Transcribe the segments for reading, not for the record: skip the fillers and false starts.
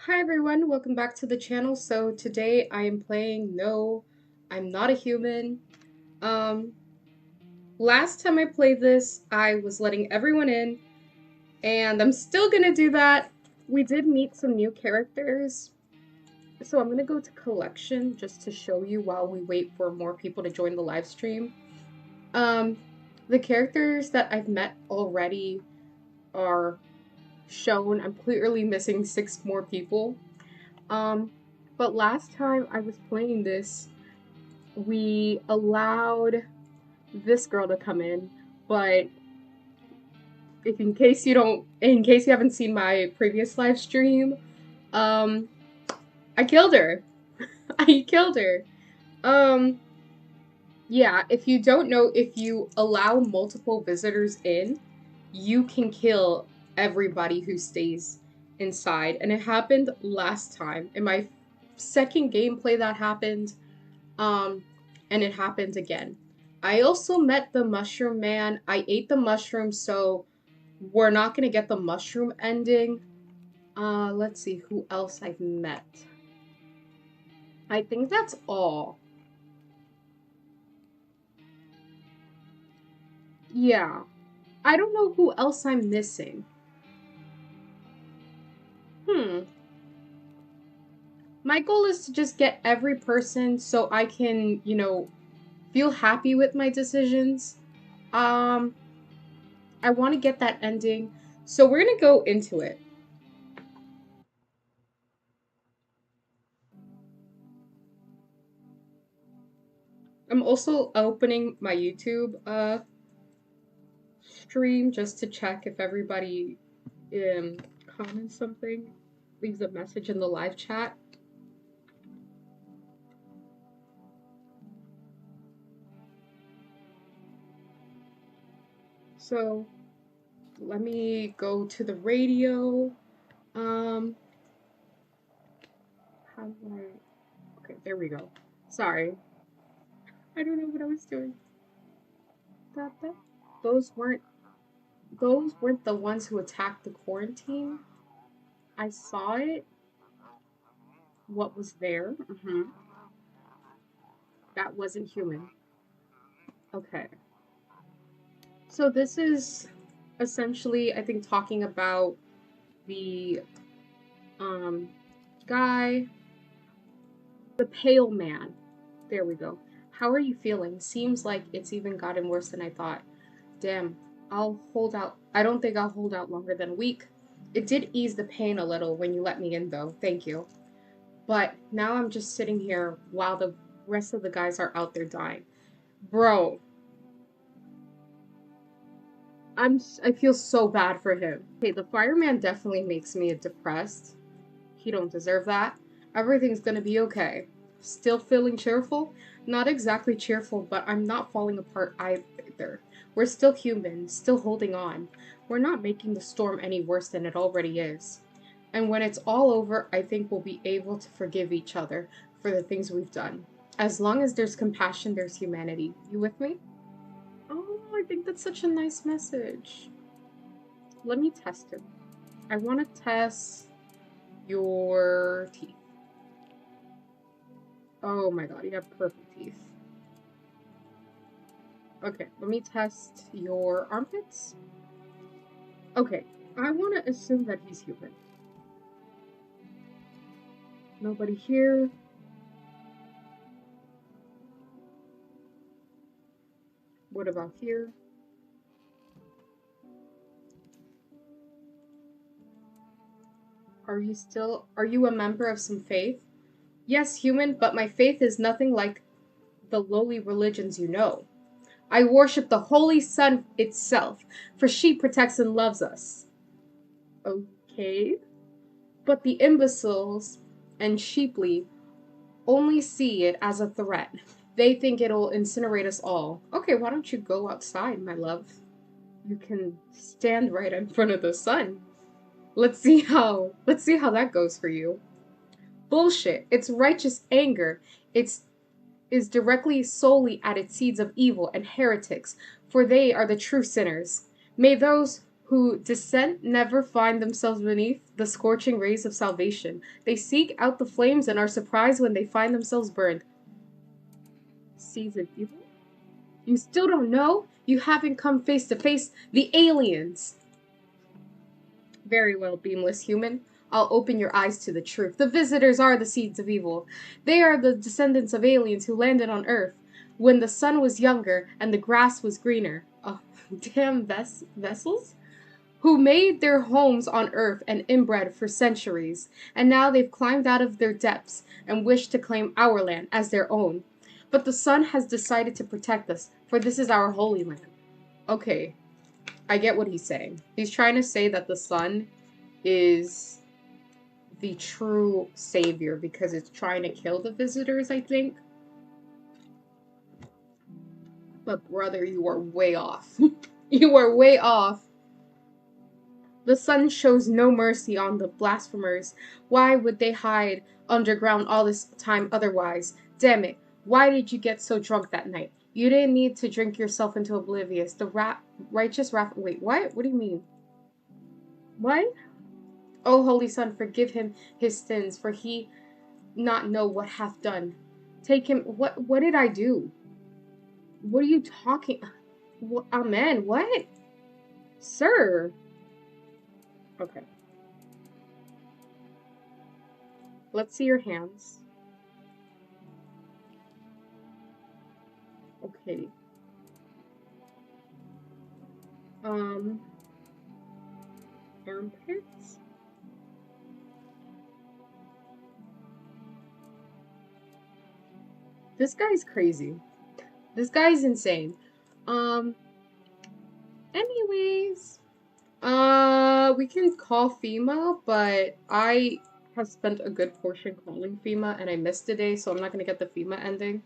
Hi everyone, welcome back to the channel. So today I am playing No, I'm Not a Human. Um, Last time I played this, I was letting everyone in, and I'm still gonna do that. We did meet some new characters, so I'm gonna go to collection just to show you while we wait for more people to join the live stream. Um, the characters that I've met already are shown. I'm clearly missing 6 more people. Um, but last time I was playing this, we allowed this girl to come in, but if in case you haven't seen my previous live stream, um, I killed her. I killed her. Um, yeah, if you don't know, if you allow multiple visitors in, you can kill everybody who stays inside. And it happened last time. In my second gameplay that happened, Um, and it happened again. I also met the mushroom man. I ate the mushroom, so we're not gonna get the mushroom ending. Let's see who else I've met. I think that's all. Yeah. I don't know who else I'm missing. Hmm. My goal is to just get every person so I can, feel happy with my decisions. Um, I want to get that ending. So we're gonna go into it. I'm also opening my YouTube stream just to check if everybody comments something, leaves a message in the live chat. So let me go to the radio. Um, how do I? Okay, there we go. Sorry, I don't know what I was doing. Da, da. Those weren't those weren't the ones who attacked the quarantine. I saw it. What was there? That wasn't human. Okay. So this is essentially, I think, talking about the um guy, the pale man. There we go. How are you feeling? Seems like it's even gotten worse than I thought. Damn, I'll hold out. I don't think I'll hold out longer than a week. It did ease the pain a little when you let me in, though. Thank you. But now I'm just sitting here while the rest of the guys are out there dying. Bro, I feel so bad for him. Okay, the fireman definitely makes me depressed. He don't deserve that. Everything's gonna be okay. Still feeling cheerful? Not exactly cheerful, but I'm not falling apart either. We're still human, still holding on. We're not making the storm any worse than it already is. And when it's all over, I think we'll be able to forgive each other for the things we've done. As long as there's compassion, there's humanity. You with me? Oh, I think that's such a nice message. Let me test it. I want to test your teeth. Oh my god, you have perfect teeth. Okay, let me test your armpits. Okay, I want to assume that he's human. Nobody here. What about here? Are you a member of some faith? Yes, human, but my faith is nothing like the lowly religions you know. I worship the Holy Sun itself, for she protects and loves us. Okay. But the imbeciles and sheeply only see it as a threat. They think it'll incinerate us all. Okay, why don't you go outside, my love? You can stand right in front of the sun. Let's see how that goes for you. Bullshit. It's righteous anger. It's is directly solely at its seeds of evil and heretics, for they are the true sinners. May those who descent never find themselves beneath the scorching rays of salvation. They seek out the flames and are surprised when they find themselves burned. Seeds of evil? You still don't know? You haven't come face to face. The aliens! Very well, beamless human. I'll open your eyes to the truth. The visitors are the seeds of evil. They are the descendants of aliens who landed on Earth when the sun was younger and the grass was greener. Oh, damn vessels? Who made their homes on Earth and inbred for centuries, and now they've climbed out of their depths and wish to claim our land as their own. But the sun has decided to protect us, for this is our holy land. Okay, I get what he's saying. He's trying to say that the sun is the true savior because it's trying to kill the visitors, I think. But brother, you are way off. You are way off. The sun shows no mercy on the blasphemers. Why would they hide underground all this time otherwise? Damn it. Why did you get so drunk that night? You didn't need to drink yourself into oblivious. The righteous wrath. Wait, what? What do you mean? What? O Holy Son, forgive him his sins, for he not know what hath done. Take him. What did I do? What are you talking? What, amen. What? Sir. Okay. Let's see your hands. Okay. Armpits? This guy's crazy. This guy's insane. Anyways. We can call FEMA, but I have spent a good portion calling FEMA and I missed a day, so I'm not gonna get the FEMA ending.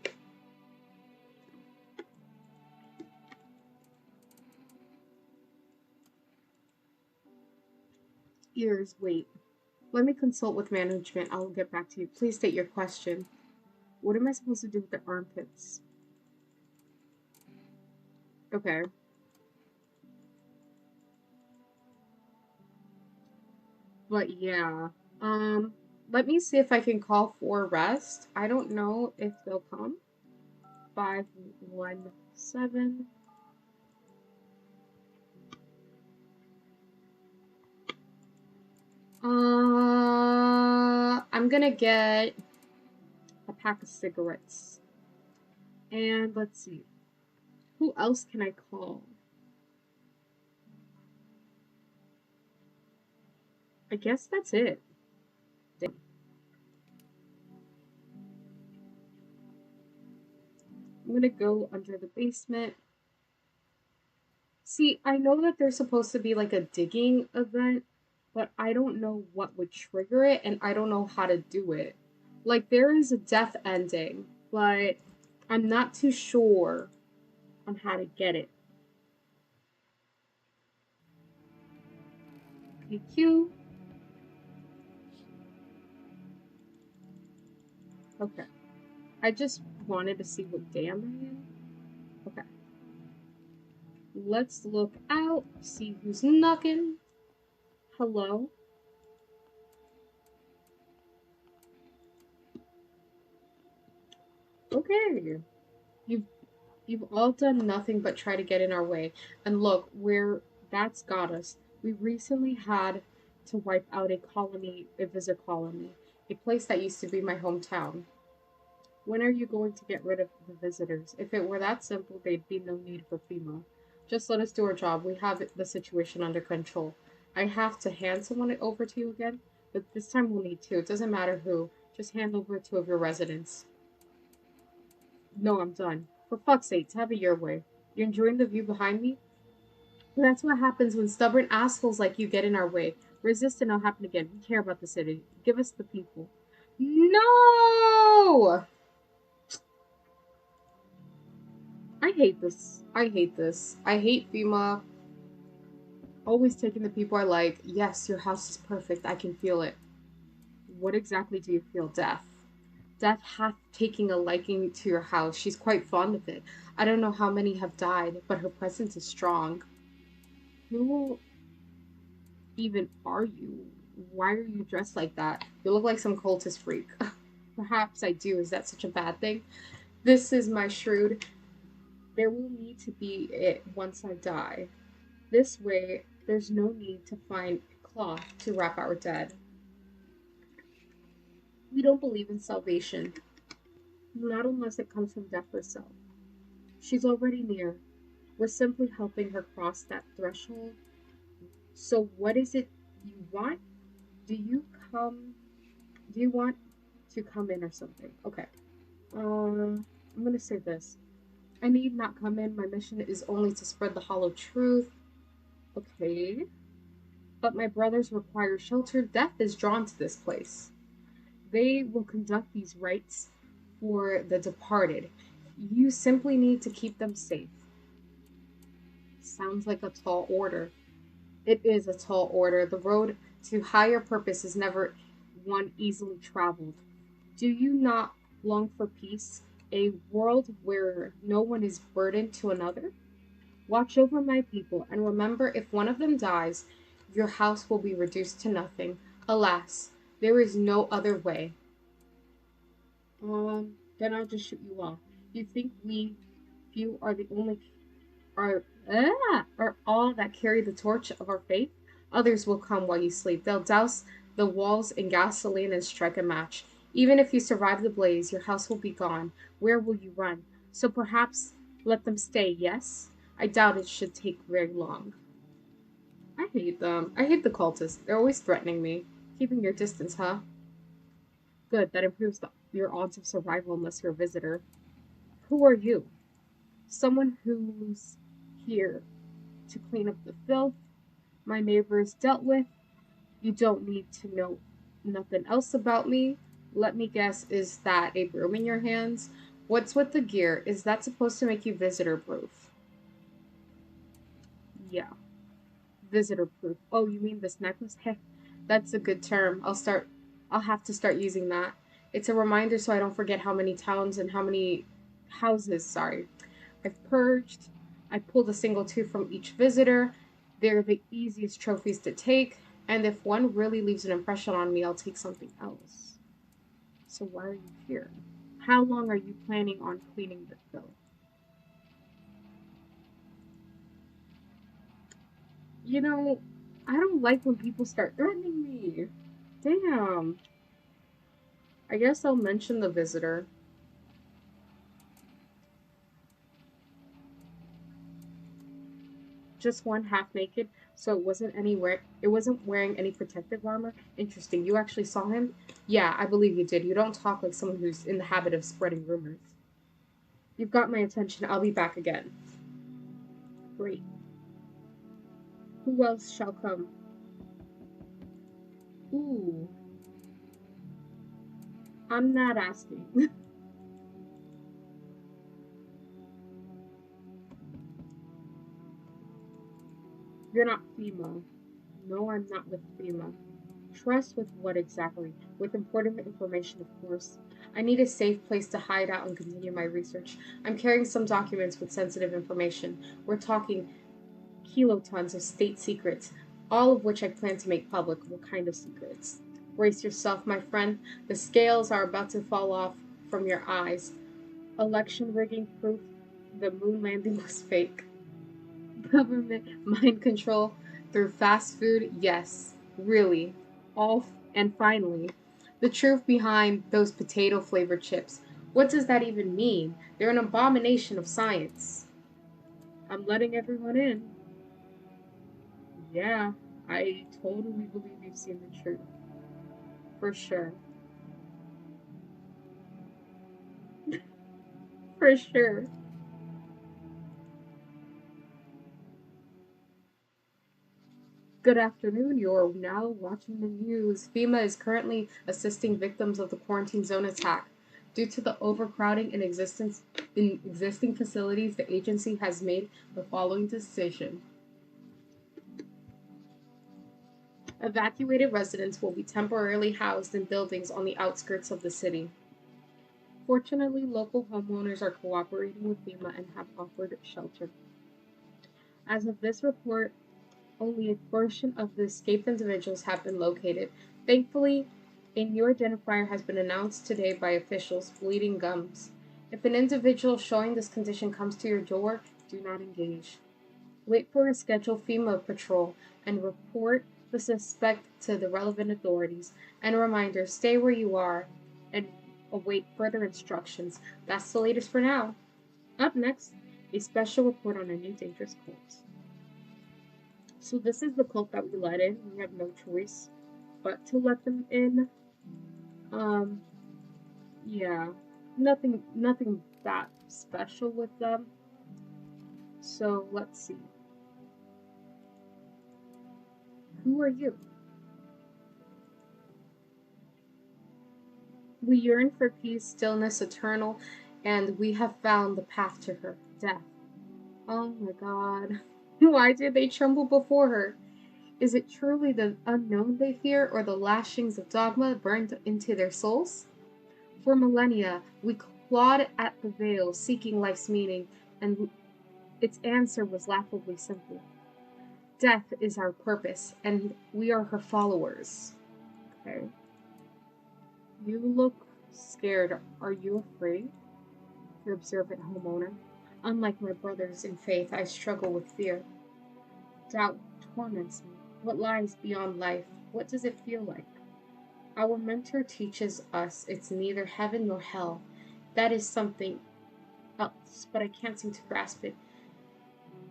Ears, wait. Let me consult with management. I'll get back to you. Please state your question. What am I supposed to do with the armpits? Okay. But yeah. Let me see if I can call for rest. I don't know if they'll come. 517. I'm gonna get a pack of cigarettes. And let's see. Who else can I call? I guess that's it. I'm gonna go under the basement. See, I know that there's supposed to be like a digging event, but I don't know what would trigger it, and I don't know how to do it. Like, there is a death ending, but I'm not too sure on how to get it. Okay, Q. Okay. I just wanted to see what day I'm in. Okay. Let's look out, see who's knocking. Hello? Okay. You've you've all done nothing but try to get in our way. And look, where that's got us. We recently had to wipe out a colony, a visit colony, a place that used to be my hometown. When are you going to get rid of the visitors? If it were that simple, there'd be no need for FEMA. Just let us do our job. We have the situation under control. I have to hand someone over to you again, but this time we'll need two. It doesn't matter who. Just hand over two of your residents. No, I'm done. For fuck's sake, have it your way. You enjoying the view behind me? That's what happens when stubborn assholes like you get in our way. Resist and it'll happen again. We care about the city. Give us the people. No! I hate this. I hate this. I hate FEMA. Always taking the people I like. Yes, your house is perfect. I can feel it. What exactly do you feel, Death? Death hath taken a liking to your house. She's quite fond of it. I don't know how many have died, but her presence is strong. Who? even are you? Why are you dressed like that? You look like some cultist freak. Perhaps I do. Is that such a bad thing? This is my shrewd. There will need to be it once I die. This way, there's no need to find cloth to wrap our dead. We don't believe in salvation, not unless it comes from death herself. She's already near. We're simply helping her cross that threshold. So, what is it you want? Do you come? Do you want to come in or something? Okay. I'm gonna say this. I need not come in. My mission is only to spread the hollow truth. Okay. But my brothers require shelter. Death is drawn to this place. They will conduct these rites for the departed. You simply need to keep them safe. Sounds like a tall order. It is a tall order. The road to higher purpose is never one easily traveled. Do you not long for peace? A world where no one is burdened to another? Watch over my people, and remember if one of them dies, your house will be reduced to nothing. Alas, there is no other way. Then I'll just shoot you off. You think we few are the only are all that carry the torch of our faith? Others will come while you sleep. They'll douse the walls in gasoline and strike a match. Even if you survive the blaze, your house will be gone. Where will you run? So perhaps let them stay, yes? I doubt it should take very long. I hate them. I hate the cultists. They're always threatening me. Keeping your distance, huh? Good, that improves your odds of survival unless you're a visitor. Who are you? Someone who's here to clean up the filth my neighbors dealt with. You don't need to know nothing else about me. Let me guess, is that a broom in your hands? What's with the gear? Is that supposed to make you visitor proof? Yeah, visitor proof. Oh, you mean this necklace? Heh, that's a good term. I'll have to start using that. It's a reminder so I don't forget how many towns and how many houses, sorry, I've purged. I pulled a single tooth from each visitor. They're the easiest trophies to take, and if one really leaves an impression on me, I'll take something else. So why are you here? How long are you planning on cleaning the filth? You know, I don't like when people start threatening me. Damn. I guess I'll mention the visitor. Just one half naked, so it wasn't wearing any protective armor. Interesting. You actually saw him? Yeah, I believe you did. You don't talk like someone who's in the habit of spreading rumors. You've got my attention. I'll be back again. Great. Who else shall come? Ooh, I'm not asking. You're not FEMA. No, I'm not with FEMA. Trust with what exactly? With important information, of course. I need a safe place to hide out and continue my research. I'm carrying some documents with sensitive information. We're talking kilotons of state secrets, all of which I plan to make public. What kind of secrets? Brace yourself, my friend. The scales are about to fall off from your eyes. Election rigging proof the moon landing was fake. Government mind control through fast food, yes, really. All and finally, the truth behind those potato flavored chips. What does that even mean? They're an abomination of science. I'm letting everyone in. Yeah, I totally believe you've seen the truth. For sure. For sure. Good afternoon. You're now watching the news. FEMA is currently assisting victims of the quarantine zone attack. Due to the overcrowding in existing facilities, the agency has made the following decision. Evacuated residents will be temporarily housed in buildings on the outskirts of the city. Fortunately, local homeowners are cooperating with FEMA and have offered shelter. As of this report, Only a portion of the escaped individuals have been located. Thankfully, a new identifier has been announced today by officials: bleeding gums. If an individual showing this condition comes to your door, do not engage. Wait for a scheduled female patrol and report the suspect to the relevant authorities. And a reminder, stay where you are and await further instructions. That's the latest for now. Up next, a special report on a new dangerous cult. So this is the cult that we let in. We have no choice but to let them in. Um, yeah, nothing that special with them. So let's see. Who are you? We yearn for peace, stillness, eternal, and we have found the path to her, death. Oh my god. Why did they tremble before her? Is it truly the unknown they fear, or the lashings of dogma burned into their souls? For millennia, we clawed at the veil, seeking life's meaning, and its answer was laughably simple. Death is our purpose, and we are her followers. Okay. You look scared. Are you afraid? Your observant homeowner. Unlike my brothers in faith, I struggle with fear. Doubt torments me. What lies beyond life? What does it feel like? Our mentor teaches us it's neither heaven nor hell. That is something else, but I can't seem to grasp it.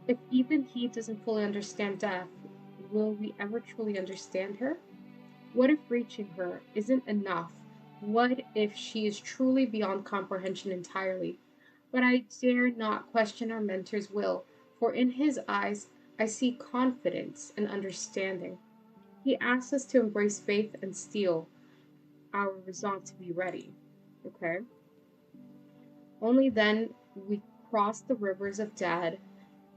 If even he doesn't fully understand death, will we ever truly understand her? What if reaching her isn't enough? What if she is truly beyond comprehension entirely? But I dare not question our mentor's will, for in his eyes I see confidence and understanding. He asks us to embrace faith and steel our resolve to be ready. Okay? Only then we cross the rivers of dead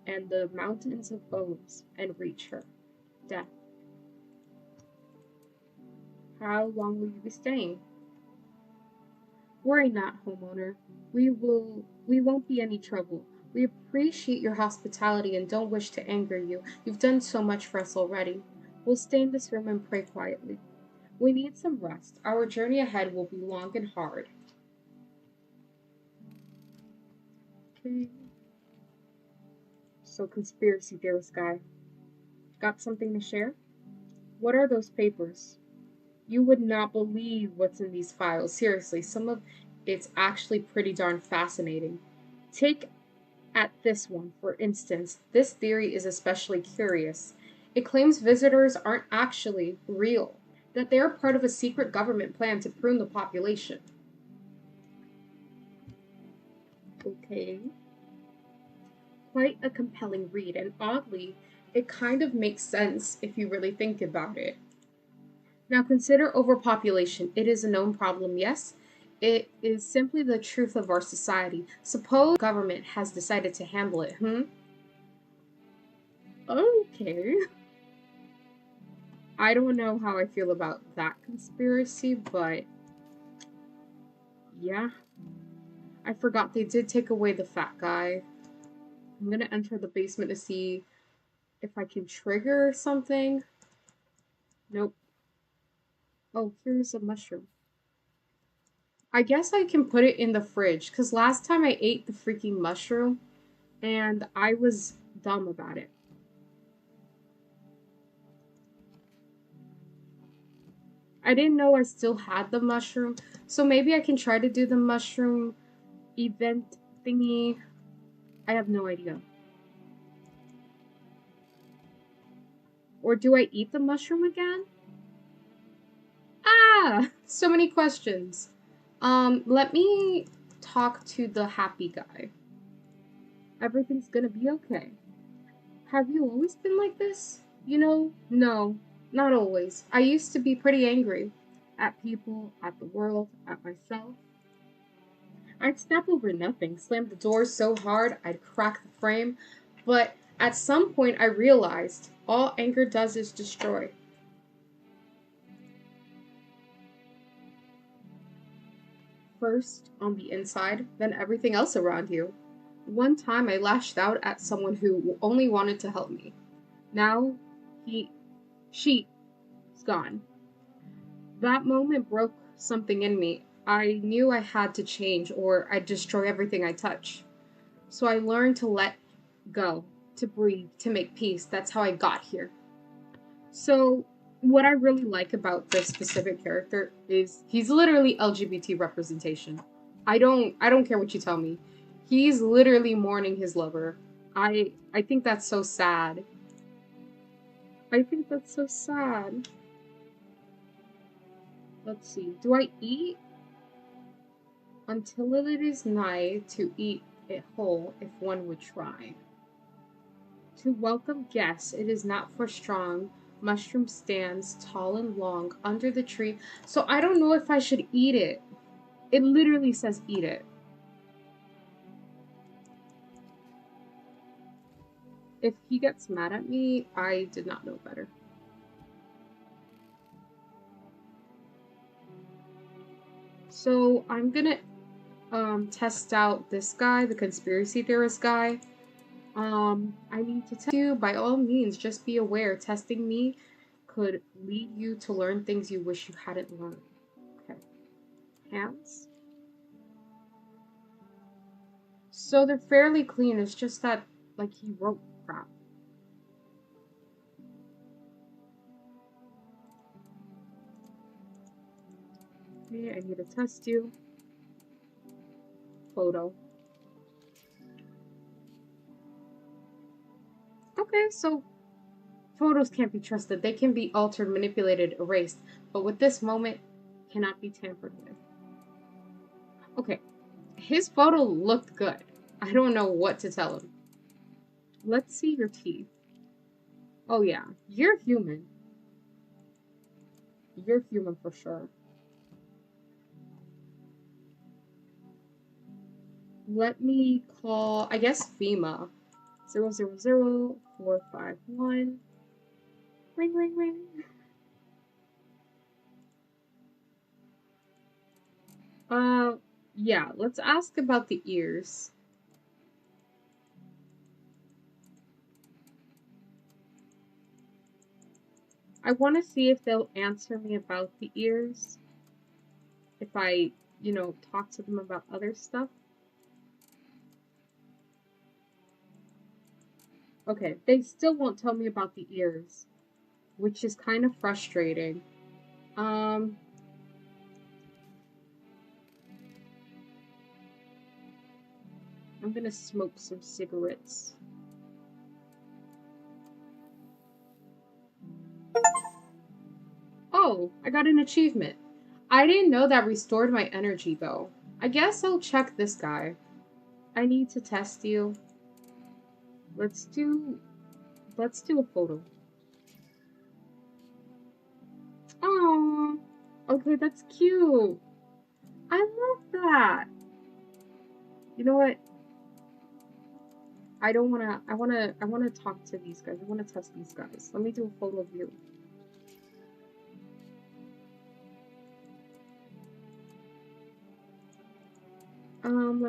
and the mountains of bones and reach her. Death. How long will you be staying? Worry not, homeowner. We won't be any trouble. We appreciate your hospitality and don't wish to anger you. You've done so much for us already. We'll stay in this room and pray quietly. We need some rest. Our journey ahead will be long and hard. Okay. So, conspiracy theorist guy, got something to share? What are those papers? You would not believe what's in these files. Seriously, some of it's actually pretty darn fascinating. Take at this one, for instance. This theory is especially curious. It claims visitors aren't actually real, that they are part of a secret government plan to prune the population. Okay. Quite a compelling read, and oddly, it kind of makes sense if you really think about it. Now consider overpopulation. It is a known problem, yes. It is simply the truth of our society. Suppose government has decided to handle it, hmm? Okay. I don't know how I feel about that conspiracy, but yeah. I forgot they did take away the fat guy. I'm gonna enter the basement to see if I can trigger something. Nope. Oh, here's a mushroom. I guess I can put it in the fridge, because last time I ate the freaking mushroom and I was dumb about it. I didn't know I still had the mushroom, so maybe I can try to do the mushroom event thingy. I have no idea. Or do I eat the mushroom again? Ah, so many questions. Let me talk to the happy guy. Everything's gonna be okay. Have you always been like this? No, not always. I used to be pretty angry at people, at the world, at myself. I'd snap over nothing, slam the door so hard I'd crack the frame, but at some point I realized all anger does is destroy. First on the inside, then everything else around you. One time I lashed out at someone who only wanted to help me. Now He, she's gone. That moment broke something in me. I knew I had to change or I'd destroy everything I touch. So I learned to let go, to breathe, to make peace. That's how I got here. So what I really like about this specific character is he's literally LGBT representation. I don't care what you tell me. He's literally mourning his lover. I think that's so sad. I think that's so sad. Let's see. Do I eat until it is nigh to eat it whole if one would try? To welcome guests, it is not for strong. Mushroom stands tall and long under the tree. So I don't know if I should eat it. It literally says eat it. If he gets mad at me, I did not know better. So I'm gonna test out this guy, the conspiracy theorist guy. I need to tell you, by all means, just be aware, testing me could lead you to learn things you wish you hadn't learned. Okay. Hands. So they're fairly clean, it's just that, like, he wrote crap. Okay, I need to test you. Photo. Okay, so photos can't be trusted. They can be altered, manipulated, erased. But with this moment, cannot be tampered with. Okay, his photo looked good. I don't know what to tell him. Let's see your teeth. Oh yeah, you're human. You're human for sure. Let me call, I guess, FEMA. 000451. Ring, ring, ring. Uh, yeah, let's ask about the ears. I want to see if they'll answer me about the ears. If I, talk to them about other stuff. Okay, they still won't tell me about the ears, which is kind of frustrating. Um, I'm gonna smoke some cigarettes. Oh, I got an achievement. I didn't know that restored my energy though. I guess I'll check this guy. I need to test you. Let's do let's do a photo. Oh, okay, that's cute. I love that. You know what? I don't wanna I wanna talk to these guys. I wanna test these guys. Let me do a photo of you.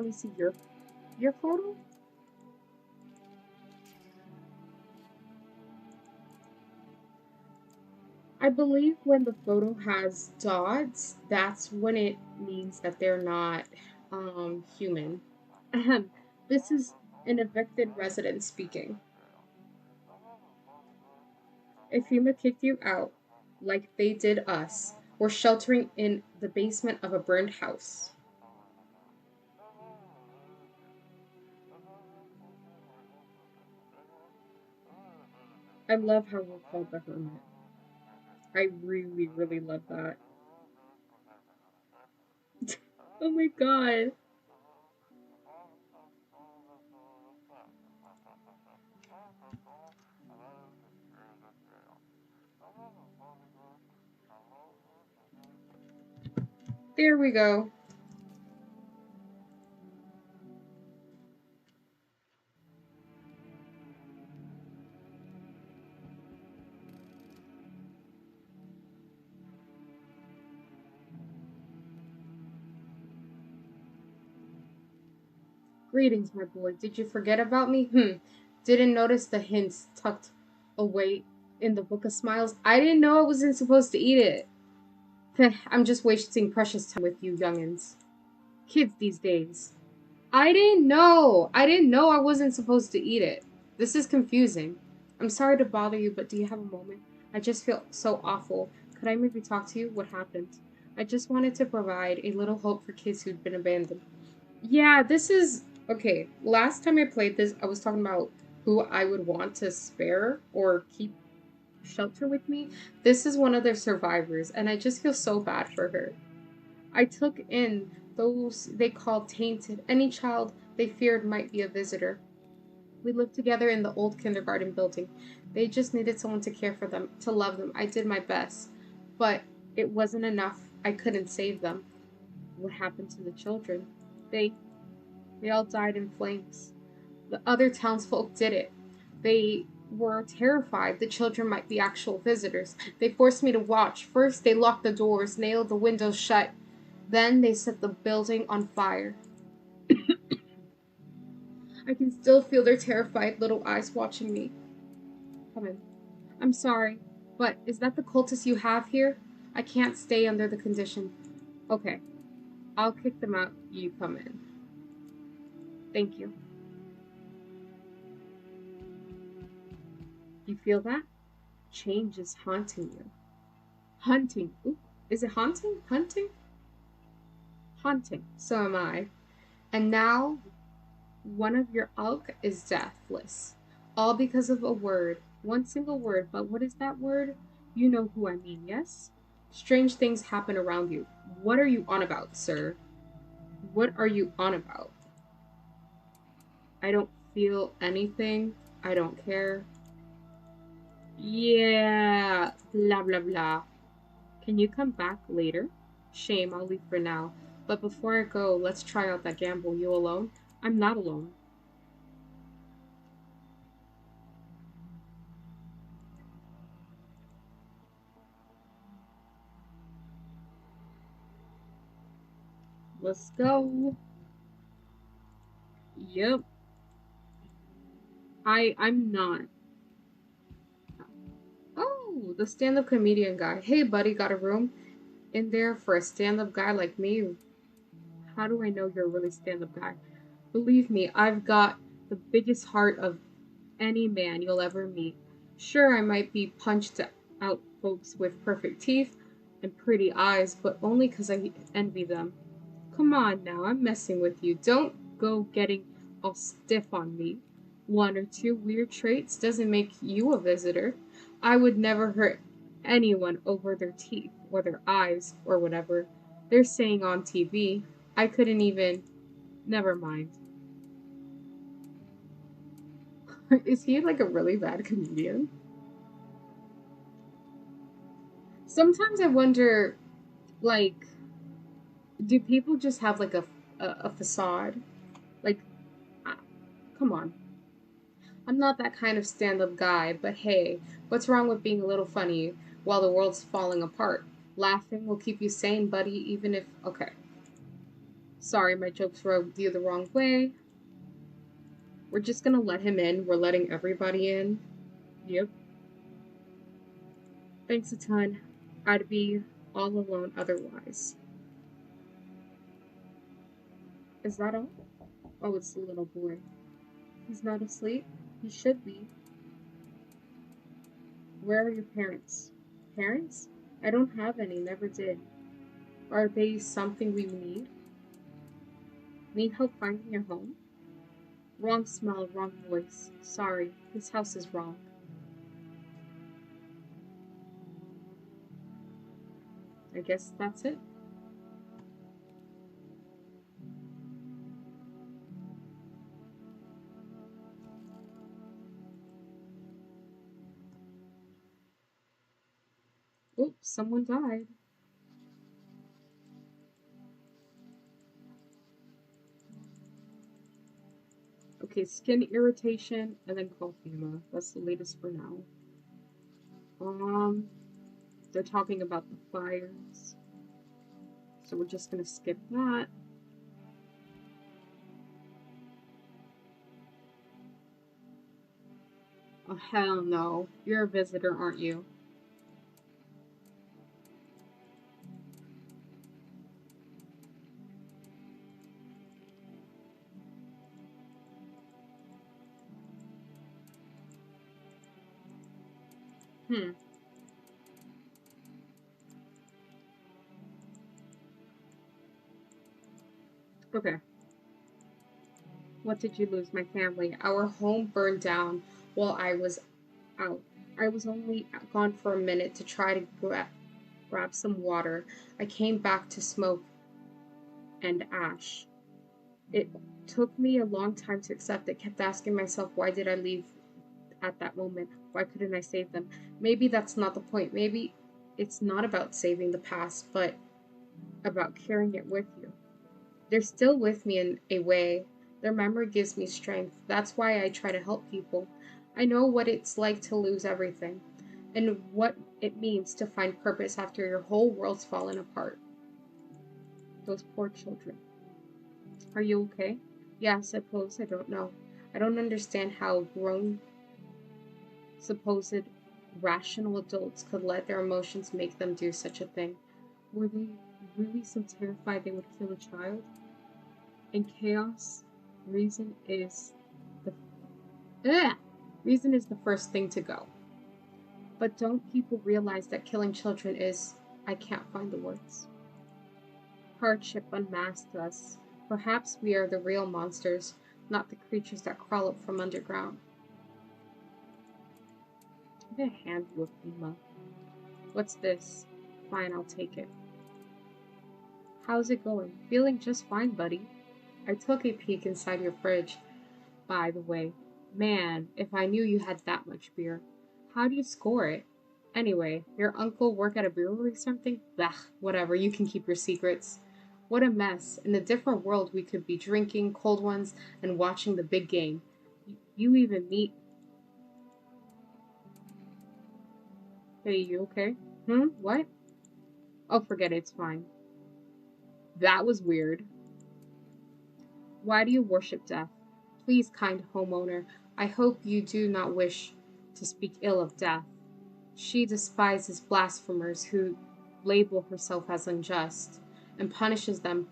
Let me see your photo. I believe when the photo has dots, that's when it means that they're not human. Ahem. This is an evicted resident speaking. If FEMA kicked you out, like they did us, we're sheltering in the basement of a burned house. I love how we're called the hermit. I really, really love that. Oh my god. There we go. Greetings, my boy. Did you forget about me? Didn't notice the hints tucked away In the Book of Smiles. I didn't know I wasn't supposed to eat it. I'm just wasting precious time with you youngins. Kids these days. I didn't know. I didn't know I wasn't supposed to eat it. This is confusing. I'm sorry to bother you, but do you have a moment? I just feel so awful. Could I maybe talk to you? What happened? I just wanted to provide a little hope for kids who'd been abandoned. Yeah, this is okay. Last time I played this, I was talking about who I would want to spare or keep shelter with me. This is one of their survivors, and I just feel so bad for her. I took in those they called tainted, any child they feared might be a visitor. We lived together in the old kindergarten building. They just needed someone to care for them, to love them. I did my best, but it wasn't enough. I couldn't save them. What happened to the children? They they all died in flames. The other townsfolk did it. They were terrified the children might be actual visitors. They forced me to watch. First, they locked the doors, nailed the windows shut. Then they set the building on fire. I can still feel their terrified little eyes watching me. Come in. I'm sorry, but is that the cultist you have here? I can't stay under the condition. Okay, I'll kick them out. You come in. Thank you. You feel that? Change is haunting you. Hunting. Ooh, is it haunting? Hunting? Haunting. So am I. And now one of your elk is deathless. All because of a word. One single word. But what is that word? You know who I mean, yes? Strange things happen around you. What are you on about, sir? What are you on about? I don't feel anything. I don't care. Yeah. Blah, blah, blah. Can you come back later? Shame, I'll leave for now. But before I go, let's try out that gamble. You alone? I'm not alone. Let's go. Yep. I'm not. Oh, the stand-up comedian guy. Hey, buddy, got a room in there for a stand-up guy like me? How do I know you're a really stand-up guy? Believe me, I've got the biggest heart of any man you'll ever meet. Sure, I might be punched out folks with perfect teeth and pretty eyes, but only 'cause I envy them. Come on now, I'm messing with you. Don't go getting all stiff on me. One or two weird traits doesn't make you a visitor. I would never hurt anyone over their teeth or their eyes or whatever they're saying on TV. I couldn't even. Never mind. Is he like a really bad comedian? Sometimes I wonder, like, do people just have like a facade? Like, uh, come on. I'm not that kind of stand up guy, but hey, what's wrong with being a little funny while the world's falling apart? Laughing will keep you sane, buddy, even if. Okay. Sorry, my jokes rubbed you the wrong way. We're just gonna let him in. We're letting everybody in. Yep. Thanks a ton. I'd be all alone otherwise. Is that all? Oh, it's the little boy. He's not asleep? He should be. Where are your parents? Parents? I don't have any, never did. Are they something we need? Need help finding your home? Wrong smell, wrong voice. Sorry, this house is wrong. I guess that's it. Oops, someone died. Okay, skin irritation and then cough FEMA. That's the latest for now. Um, they're talking about the fires. So we're just gonna skip that. Oh, hell no. You're a visitor, aren't you? Hmm. Okay. What did you lose? My family. Our home burned down while I was out. I was only gone for a minute to try to grab some water. I came back to smoke and ash. It took me a long time to accept it. Kept asking myself, why did I leave at that moment? Why couldn't I save them? Maybe that's not the point. Maybe it's not about saving the past, but about carrying it with you. They're still with me in a way. Their memory gives me strength. That's why I try to help people. I know what it's like to lose everything and what it means to find purpose after your whole world's fallen apart. Those poor children. Are you okay? Yeah, I suppose. I don't know. I don't understand how grown, supposed rational adults could let their emotions make them do such a thing. Were they really so terrified they would kill a child? In chaos, reason is the ugh, reason is the first thing to go. But don't people realize that killing children is I can't find the words. Hardship unmasked us. Perhaps we are the real monsters, not the creatures that crawl up from underground. I'm gonna hand you a FEMA. What's this? Fine, I'll take it. How's it going? Feeling just fine, buddy. I took a peek inside your fridge, by the way. Man, if I knew you had that much beer. How do you score it? Anyway, your uncle work at a brewery or something? Blah, whatever, you can keep your secrets. What a mess. In a different world, we could be drinking cold ones and watching the big game. You even meet. Hey, you okay? Hmm? What? Oh, forget it, it's fine. That was weird. Why do you worship death? Please, kind homeowner, I hope you do not wish to speak ill of death. She despises blasphemers who label herself as unjust and punishes them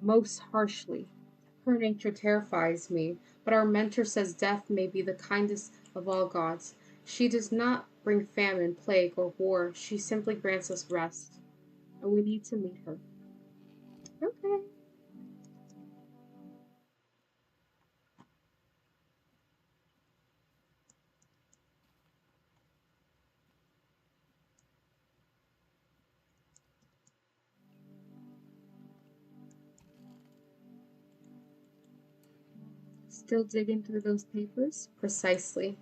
most harshly. Her nature terrifies me, but our mentor says death may be the kindest of all gods. She does not bring famine, plague, or war. She simply grants us rest, and we need to meet her. Okay. Still digging through those papers? Precisely.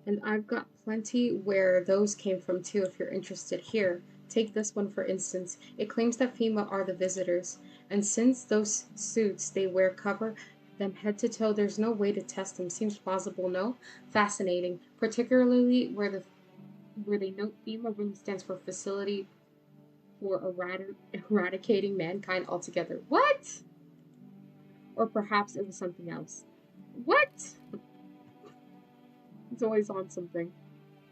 And I've got plenty where those came from too if you're interested. Here, take this one for instance. It claims that FEMA are the visitors, and since those suits they wear cover them head to toe, there's no way to test them. Seems plausible, no? Fascinating. Particularly where they note FEMA really stands for Facility for Eradicating Mankind Altogether. What? Or perhaps it was something else. What? It's always on something.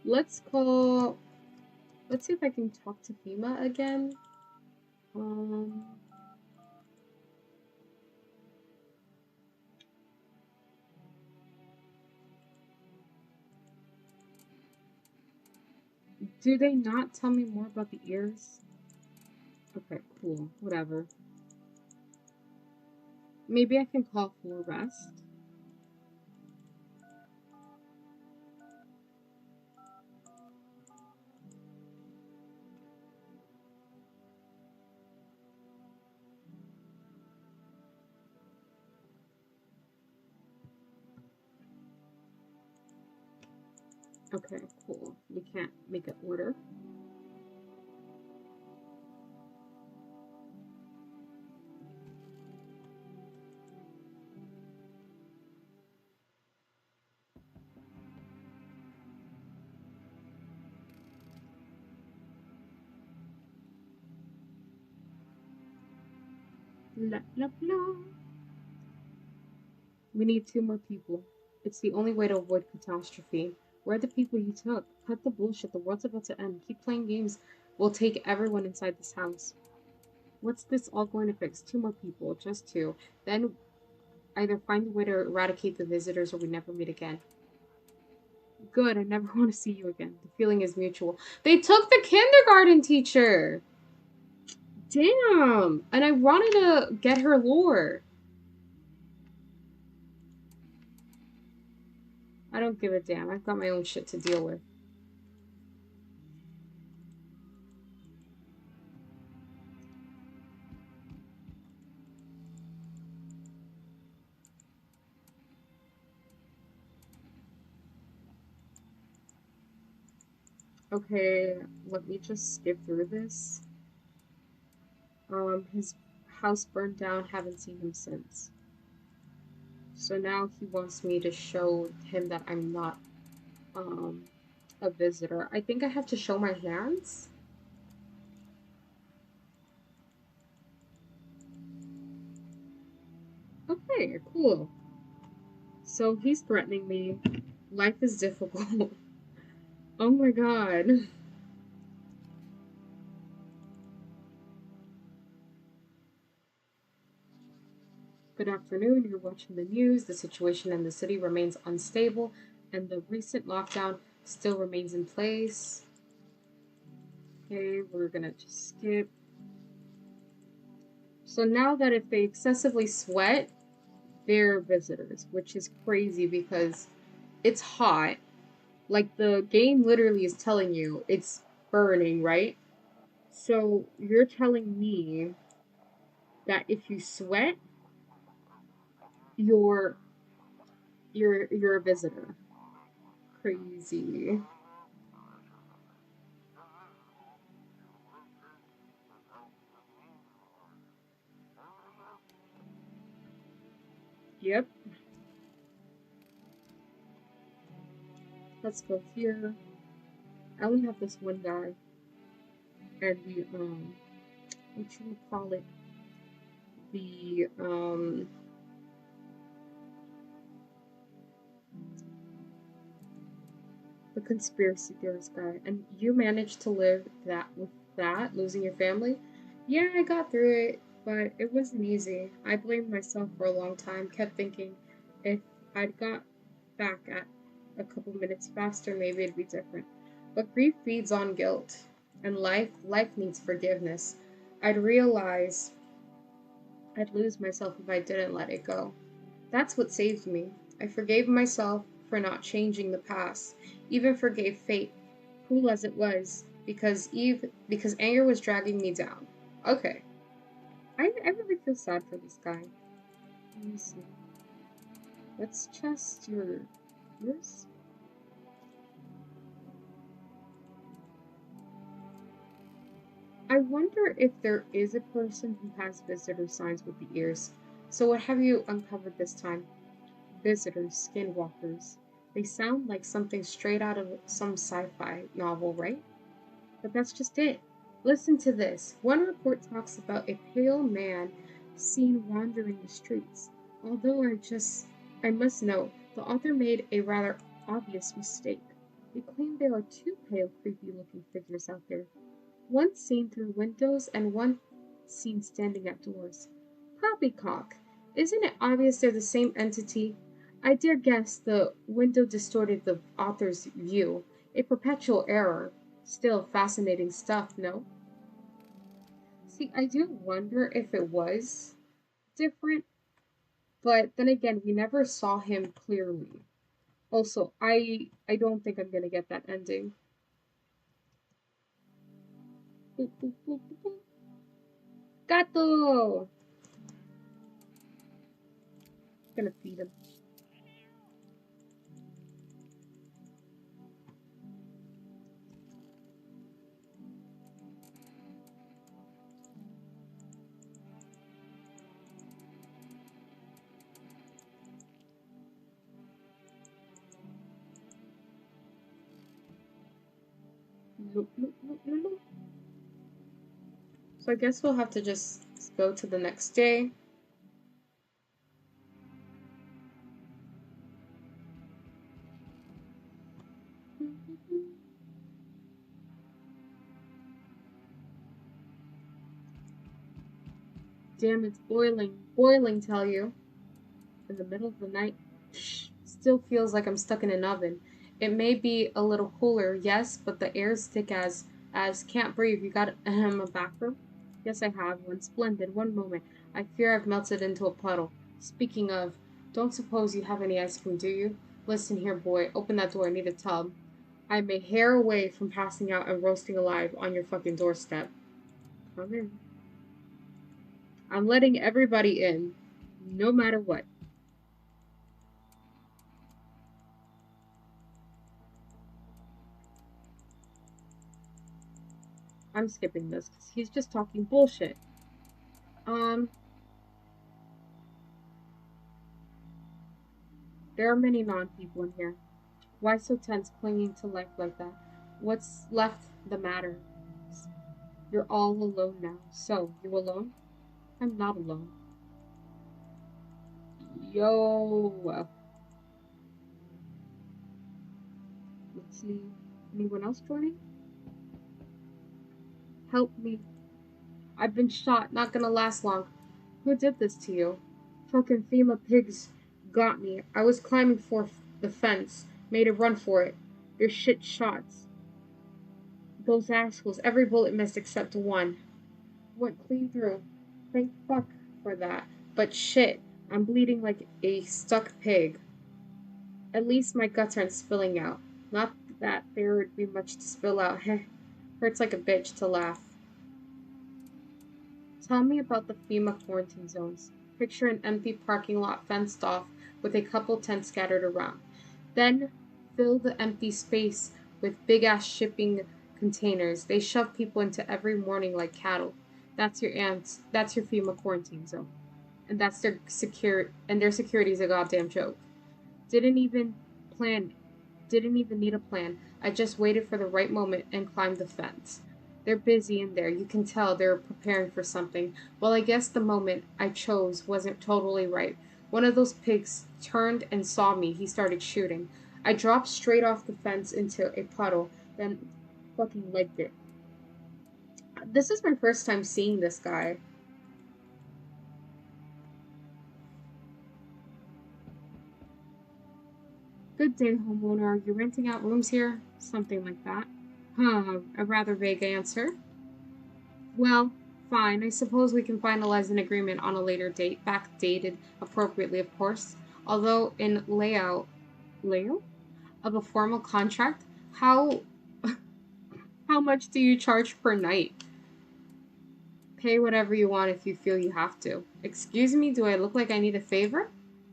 Let's call. Let's see if I can talk to FEMA again. Um, do they not tell me more about the ears? Okay, cool. Whatever. Maybe I can call for rest. Okay, cool. We can't make an order. La la la. We need two more people. It's the only way to avoid catastrophe. Where are the people you took? Cut the bullshit. The world's about to end. Keep playing games. We'll take everyone inside this house. What's this all going to fix? Two more people. Just two. Then either find a way to eradicate the visitors or we never meet again. Good. I never want to see you again. The feeling is mutual. They took the kindergarten teacher! Damn! And I wanted to get her lore. I don't give a damn. I've got my own shit to deal with. Okay, let me just skip through this. His house burned down, haven't seen him since. So now he wants me to show him that I'm not, a visitor. I think I have to show my hands? Okay, cool. So he's threatening me. Life is difficult. Oh my god. Good afternoon. You're watching the news. The situation in the city remains unstable, and the recent lockdown still remains in place. Okay, we're gonna just skip. So now that if they excessively sweat, they're visitors, which is crazy because it's hot. Like the game literally is telling you it's burning, right? So you're telling me that if you sweat, you're you're a visitor. Crazy. Yep. Let's go here. I only have this one guy, and what you call it? The the conspiracy theorist guy, and you managed to live that with that, losing your family. Yeah, I got through it, but it wasn't easy. I blamed myself for a long time, kept thinking if I'd got back at a couple minutes faster, maybe it'd be different. But grief feeds on guilt, and life needs forgiveness. I'd realize I'd lose myself if I didn't let it go. That's what saved me. I forgave myself for not changing the past, even forgave fate, cruel as it was, because anger was dragging me down. Okay. I really feel sad for this guy. Let me see. Let's test your ears. I wonder if there is a person who has visitor signs with the ears. So what have you uncovered this time? Visitors, skinwalkers. They sound like something straight out of some sci-fi novel, right? But that's just it. Listen to this. One report talks about a pale man seen wandering the streets. Although I must note, the author made a rather obvious mistake. They claim there are two pale, creepy looking figures out there. One seen through windows and one seen standing at doors. Poppycock! Isn't it obvious they're the same entity? I dare guess the window distorted the author's view. A perpetual error. Still fascinating stuff, no? See, I do wonder if it was different, but then again, we never saw him clearly. Also, I don't think I'm gonna get that ending. Boop, boop, boop, boop, boop. Gato! Gonna feed him. Loop, loop, loop, loop, loop. So I guess we'll have to just go to the next day. Damn, it's boiling. Boiling, tell you. In the middle of the night. Still feels like I'm stuck in an oven. It may be a little cooler, yes, but the air's thick as can't breathe. You got a bathroom? Yes, I have one. Splendid. One moment. I fear I've melted into a puddle. Speaking of, don't suppose you have any ice cream, do you? Listen here, boy. Open that door. I need a tub. I'm a hair away from passing out and roasting alive on your fucking doorstep. Come in. I'm letting everybody in, no matter what. I'm skipping this because he's just talking bullshit. Um, there are many non-people in here. Why so tense, clinging to life like that? What's left the matter? You're all alone now. So, you alone? I'm not alone. Yo. Let's see. Anyone else joining? Help me. I've been shot. Not gonna last long. Who did this to you? Fucking FEMA pigs got me. I was climbing for the fence. Made a run for it. Your shit shots. Those assholes. Every bullet missed except one. Went clean through. Thank fuck for that. But shit, I'm bleeding like a stuck pig. At least my guts aren't spilling out. Not that there would be much to spill out. Heh. Hurts like a bitch to laugh. Tell me about the FEMA quarantine zones. Picture an empty parking lot fenced off with a couple tents scattered around. Then fill the empty space with big ass shipping containers. They shove people into every morning like cattle. That's your ants. That's your FEMA quarantine zone. And that's their security is a goddamn joke. Didn't even plan didn't even need a plan. I just waited for the right moment and climbed the fence. They're busy in there. You can tell they're preparing for something. Well, I guess the moment I chose wasn't totally right. One of those pigs turned and saw me. He started shooting. I dropped straight off the fence into a puddle, then fucking legged it. This is my first time seeing this guy. Good day, homeowner. Are you renting out rooms here? Something like that. Huh, a rather vague answer. Well, fine. I suppose we can finalize an agreement on a later date, backdated appropriately, of course. Although in layout of a formal contract, how how much do you charge per night? Pay whatever you want if you feel you have to. Excuse me, do I look like I need a favor?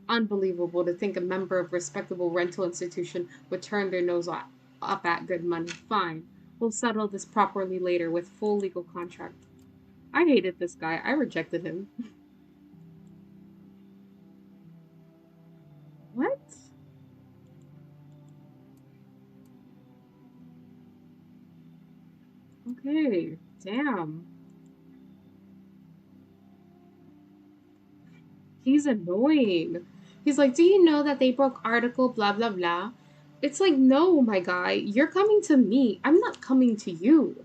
Unbelievable to think a member of a respectable rental institution would turn their nose up at good money. Fine. We'll settle this properly later with full legal contract. I hated this guy. I rejected him. What? Okay. Damn. He's annoying. He's like, do you know that they broke article blah blah blah? It's like, no, my guy, you're coming to me. I'm not coming to you.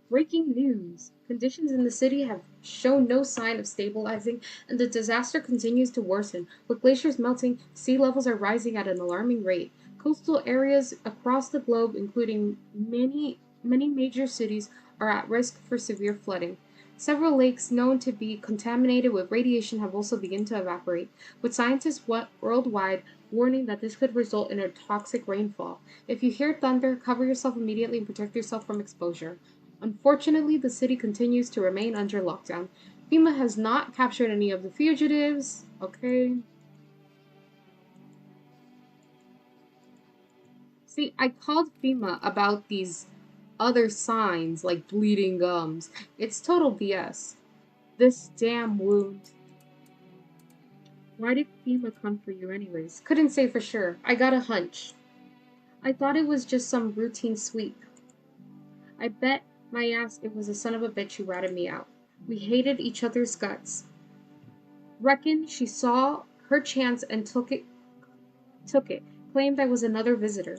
Breaking news. Conditions in the city have shown no sign of stabilizing, and the disaster continues to worsen. With glaciers melting, sea levels are rising at an alarming rate. Coastal areas across the globe, including many major cities, are at risk for severe flooding. Several lakes known to be contaminated with radiation have also begun to evaporate, with scientists worldwide warning that this could result in a toxic rainfall. If you hear thunder, cover yourself immediately and protect yourself from exposure. Unfortunately, the city continues to remain under lockdown. FEMA has not captured any of the fugitives. Okay. See, I called FEMA about these other signs like bleeding gums. It's total BS. This damn wound. Why did FEMA come for you, anyways? Couldn't say for sure. I got a hunch. I thought it was just some routine sweep. I bet my ass it was a son of a bitch who ratted me out. We hated each other's guts. Reckon she saw her chance and took it, claimed I was another visitor.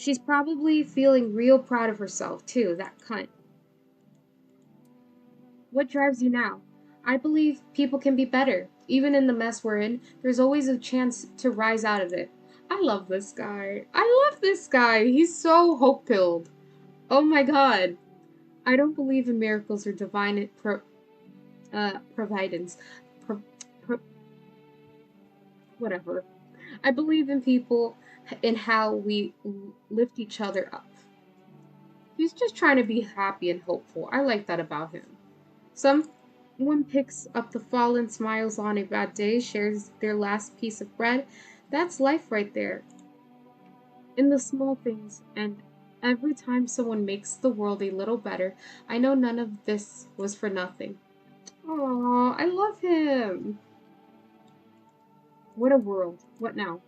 She's probably feeling real proud of herself, too, that cunt. What drives you now? I believe people can be better. Even in the mess we're in, there's always a chance to rise out of it. I love this guy. I love this guy. He's so hope-filled. Oh my god. I don't believe in miracles or divine providence. Pro, pro, whatever. I believe in people and how we lift each other up. He's just trying to be happy and hopeful. I like that about him. Someone picks up the fallen, smiles on a bad day, shares their last piece of bread. That's life right there. In the small things, and every time someone makes the world a little better, I know none of this was for nothing. Oh, I love him. What a world. What now?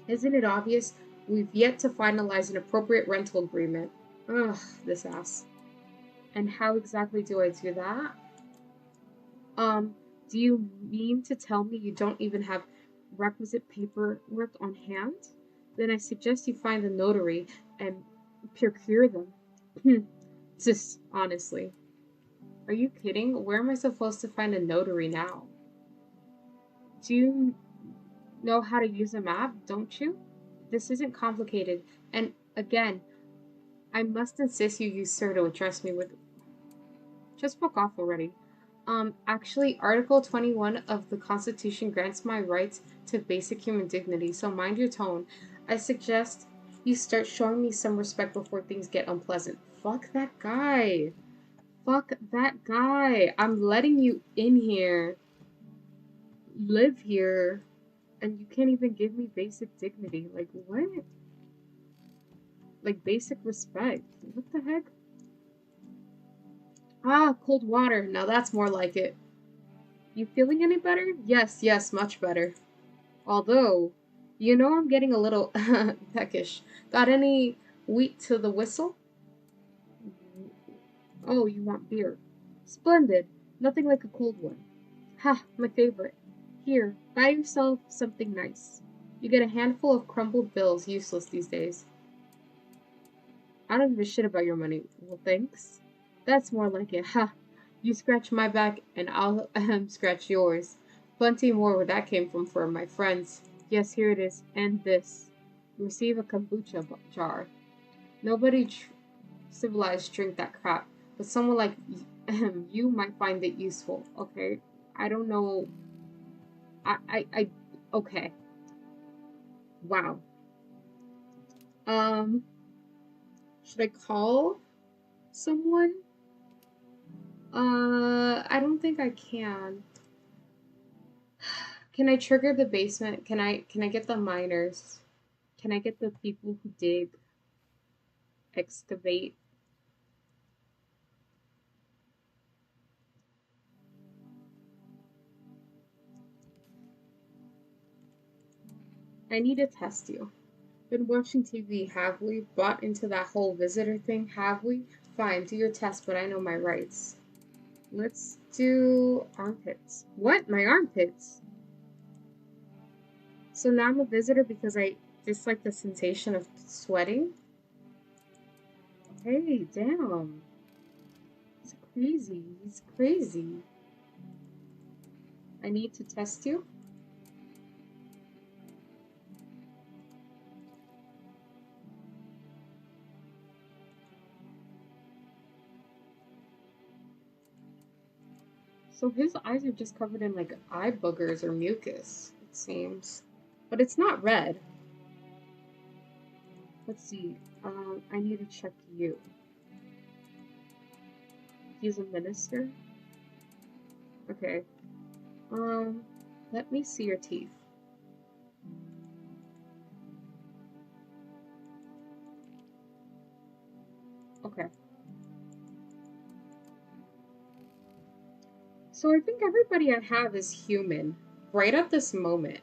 Isn't it obvious? We've yet to finalize an appropriate rental agreement. Ugh, this ass. And how exactly do I do that? Um, do you mean to tell me you don't even have requisite paperwork on hand? Then I suggest you find the notary and procure them. Just honestly. Are you kidding? Where am I supposed to find a notary now? Do you know how to use a map, don't you? This isn't complicated. And again, I must insist you use sir to address me with. Just fuck off already. Actually, Article 21 of the Constitution grants my rights to basic human dignity, so mind your tone. I suggest you start showing me some respect before things get unpleasant. Fuck that guy. Fuck that guy. I'm letting you in here, live here, and you can't even give me basic dignity. Like, what? Like, basic respect. What the heck? Ah, cold water. Now that's more like it. You feeling any better? Yes, yes, much better. Although, I'm getting a little peckish. Got any wheat to the whistle? Oh, you want beer. Splendid. Nothing like a cold one. Ha, my favorite. Here, buy yourself something nice. You get a handful of crumbled bills, useless these days. I don't give a shit about your money. Well, thanks. That's more like it. Ha! You scratch my back and I'll scratch yours. Plenty more where that came from for my friends. Yes, here it is. And this. Receive a kombucha jar. Nobody civilized drink that crap, but someone like you might find it useful. Okay, I don't know. I. Okay. Wow. Um. Should I call someone? I don't think I can. Can I trigger the basement? Can I get the miners? Can I get the people who dig, excavate? I need to test you. Been watching TV, have we? Bought into that whole visitor thing, have we? Fine, do your test, but I know my rights. Let's do armpits. What? My armpits? So now I'm a visitor because I dislike the sensation of sweating? Hey, damn. He's crazy. He's crazy. I need to test you? So his eyes are just covered in like eye boogers or mucus, it seems. But it's not red. Let's see. I need to check you. He's a minister? Okay. Um, Let me see your teeth. Okay. So I think everybody I have is human right at this moment.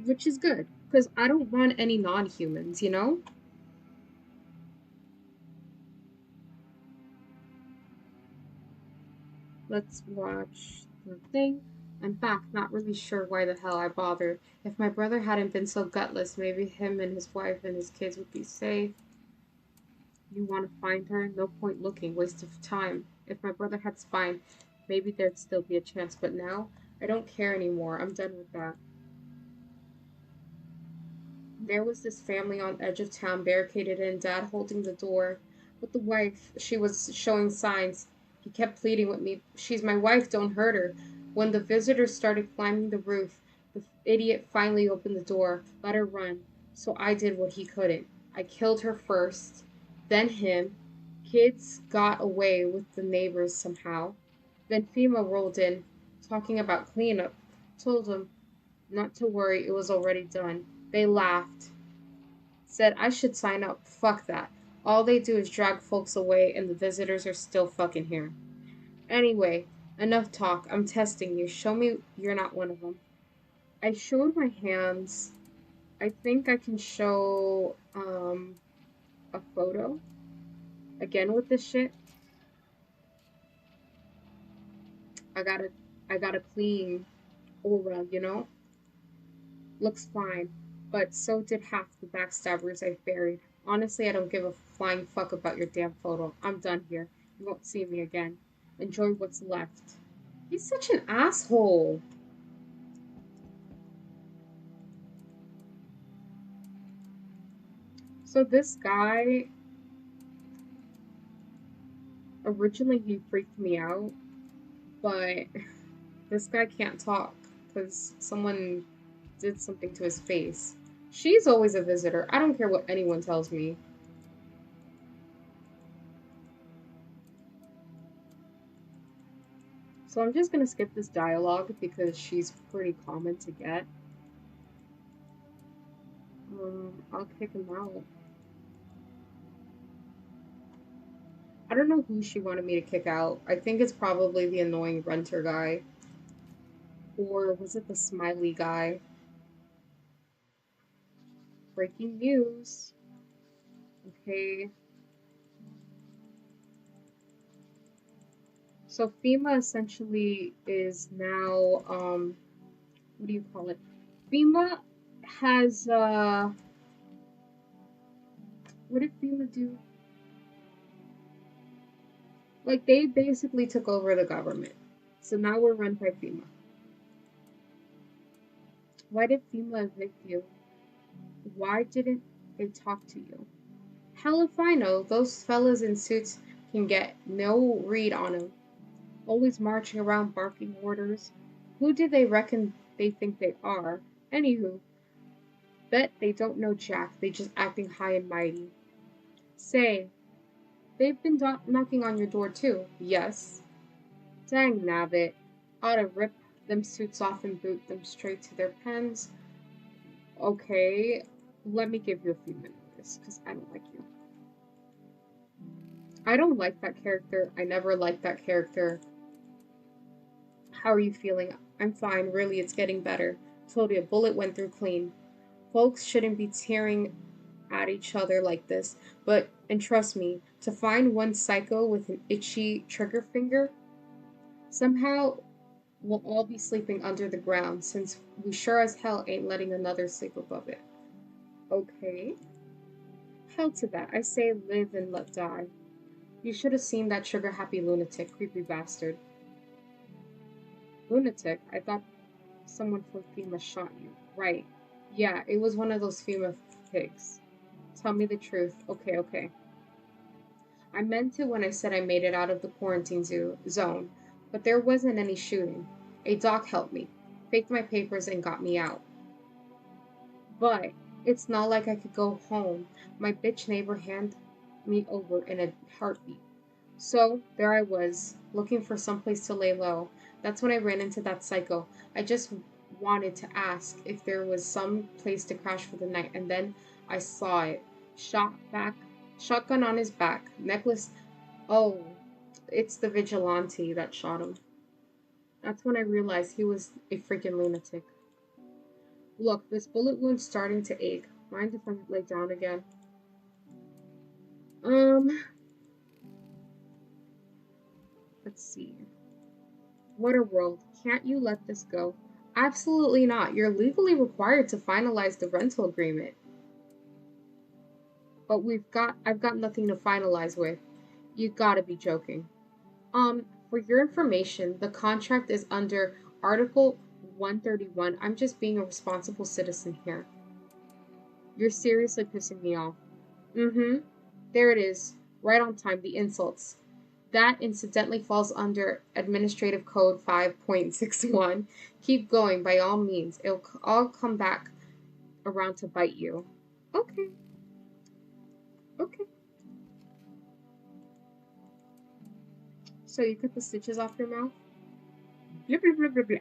Which is good, because I don't want any non-humans, you know? Let's watch the thing. I'm back, not really sure why the hell I bothered. If my brother hadn't been so gutless, maybe him and his wife and his kids would be safe. You want to find her? No point looking, waste of time. If my brother had spine, maybe there'd still be a chance, but now I don't care anymore. I'm done with that. There was this family on edge of town, barricaded in, dad holding the door. But the wife, she was showing signs. He kept pleading with me, she's my wife, don't hurt her. When the visitors started climbing the roof, the idiot finally opened the door, let her run. So I did what he couldn't. I killed her first, then him. Kids got away with the neighbors somehow. Then FEMA rolled in, talking about cleanup. Told them not to worry, it was already done. They laughed. Said I should sign up. Fuck that. All they do is drag folks away and the visitors are still fucking here. Anyway, enough talk. I'm testing you. Show me you're not one of them. I showed my hands. I think I can show a photo again with this shit. I got a I got a clean aura, you know? Looks fine. But so did half the backstabbers I've buried. Honestly, I don't give a flying fuck about your damn photo. I'm done here. You won't see me again. Enjoy what's left. He's such an asshole. So this guy, originally he freaked me out, but this guy can't talk because someone did something to his face. She's always a visitor. I don't care what anyone tells me. So I'm just gonna skip this dialogue because she's pretty common to get. I'll kick him out. I don't know who she wanted me to kick out. I think it's probably the annoying renter guy. Or was it the smiley guy? Breaking news. Okay. So FEMA essentially is now, what do you call it? FEMA has, what did FEMA do? Like, they basically took over the government. So now we're run by FEMA. Why did FEMA evict you? Why didn't they talk to you? Hell if I know. Those fellas in suits can get no read on 'em. Always marching around barking orders. Who do they reckon they think they are? Anywho, bet they don't know Jack. They just acting high and mighty. Say, they've been knocking on your door too. Yes. Dang nabbit. Oughta rip them suits off and boot them straight to their pens. Okay, let me give you a few minutes, because I don't like you. I don't like that character. I never liked that character. How are you feeling? I'm fine. Really, it's getting better. Told you, a bullet went through clean. Folks shouldn't be tearing at each other like this, but, and trust me, to find one psycho with an itchy trigger finger, somehow we'll all be sleeping under the ground since we sure as hell ain't letting another sleep above it. Okay. Hell to that. I say live and let die. You should have seen that trigger happy lunatic, creepy bastard. Lunatic? I thought someone from FEMA shot you. Right. Yeah, it was one of those FEMA pigs. Tell me the truth. Okay, okay. I meant it when I said I made it out of the quarantine zone, but there wasn't any shooting. A doc helped me, faked my papers, and got me out. But it's not like I could go home. My bitch neighbor handed me over in a heartbeat. So there I was, looking for someplace to lay low. That's when I ran into that psycho. I just wanted to ask if there was some place to crash for the night, and then I saw it. Shot back, shotgun on his back, necklace. Oh, it's the vigilante that shot him. That's when I realized he was a freaking lunatic. Look, this bullet wound's starting to ache. Mind if I lay down again? Um, let's see. What a world. Can't you let this go? Absolutely not. You're legally required to finalize the rental agreement. But I've got nothing to finalize with. You gotta be joking. For your information, the contract is under Article 131. I'm just being a responsible citizen here. You're seriously pissing me off. Mm-hmm. There it is. Right on time, the insults. That incidentally falls under Administrative Code 5.61. Keep going, by all means. It'll all come back around to bite you. Okay, okay. So you cut the stitches off your mouth? Blah, blah, blah, blah, blah.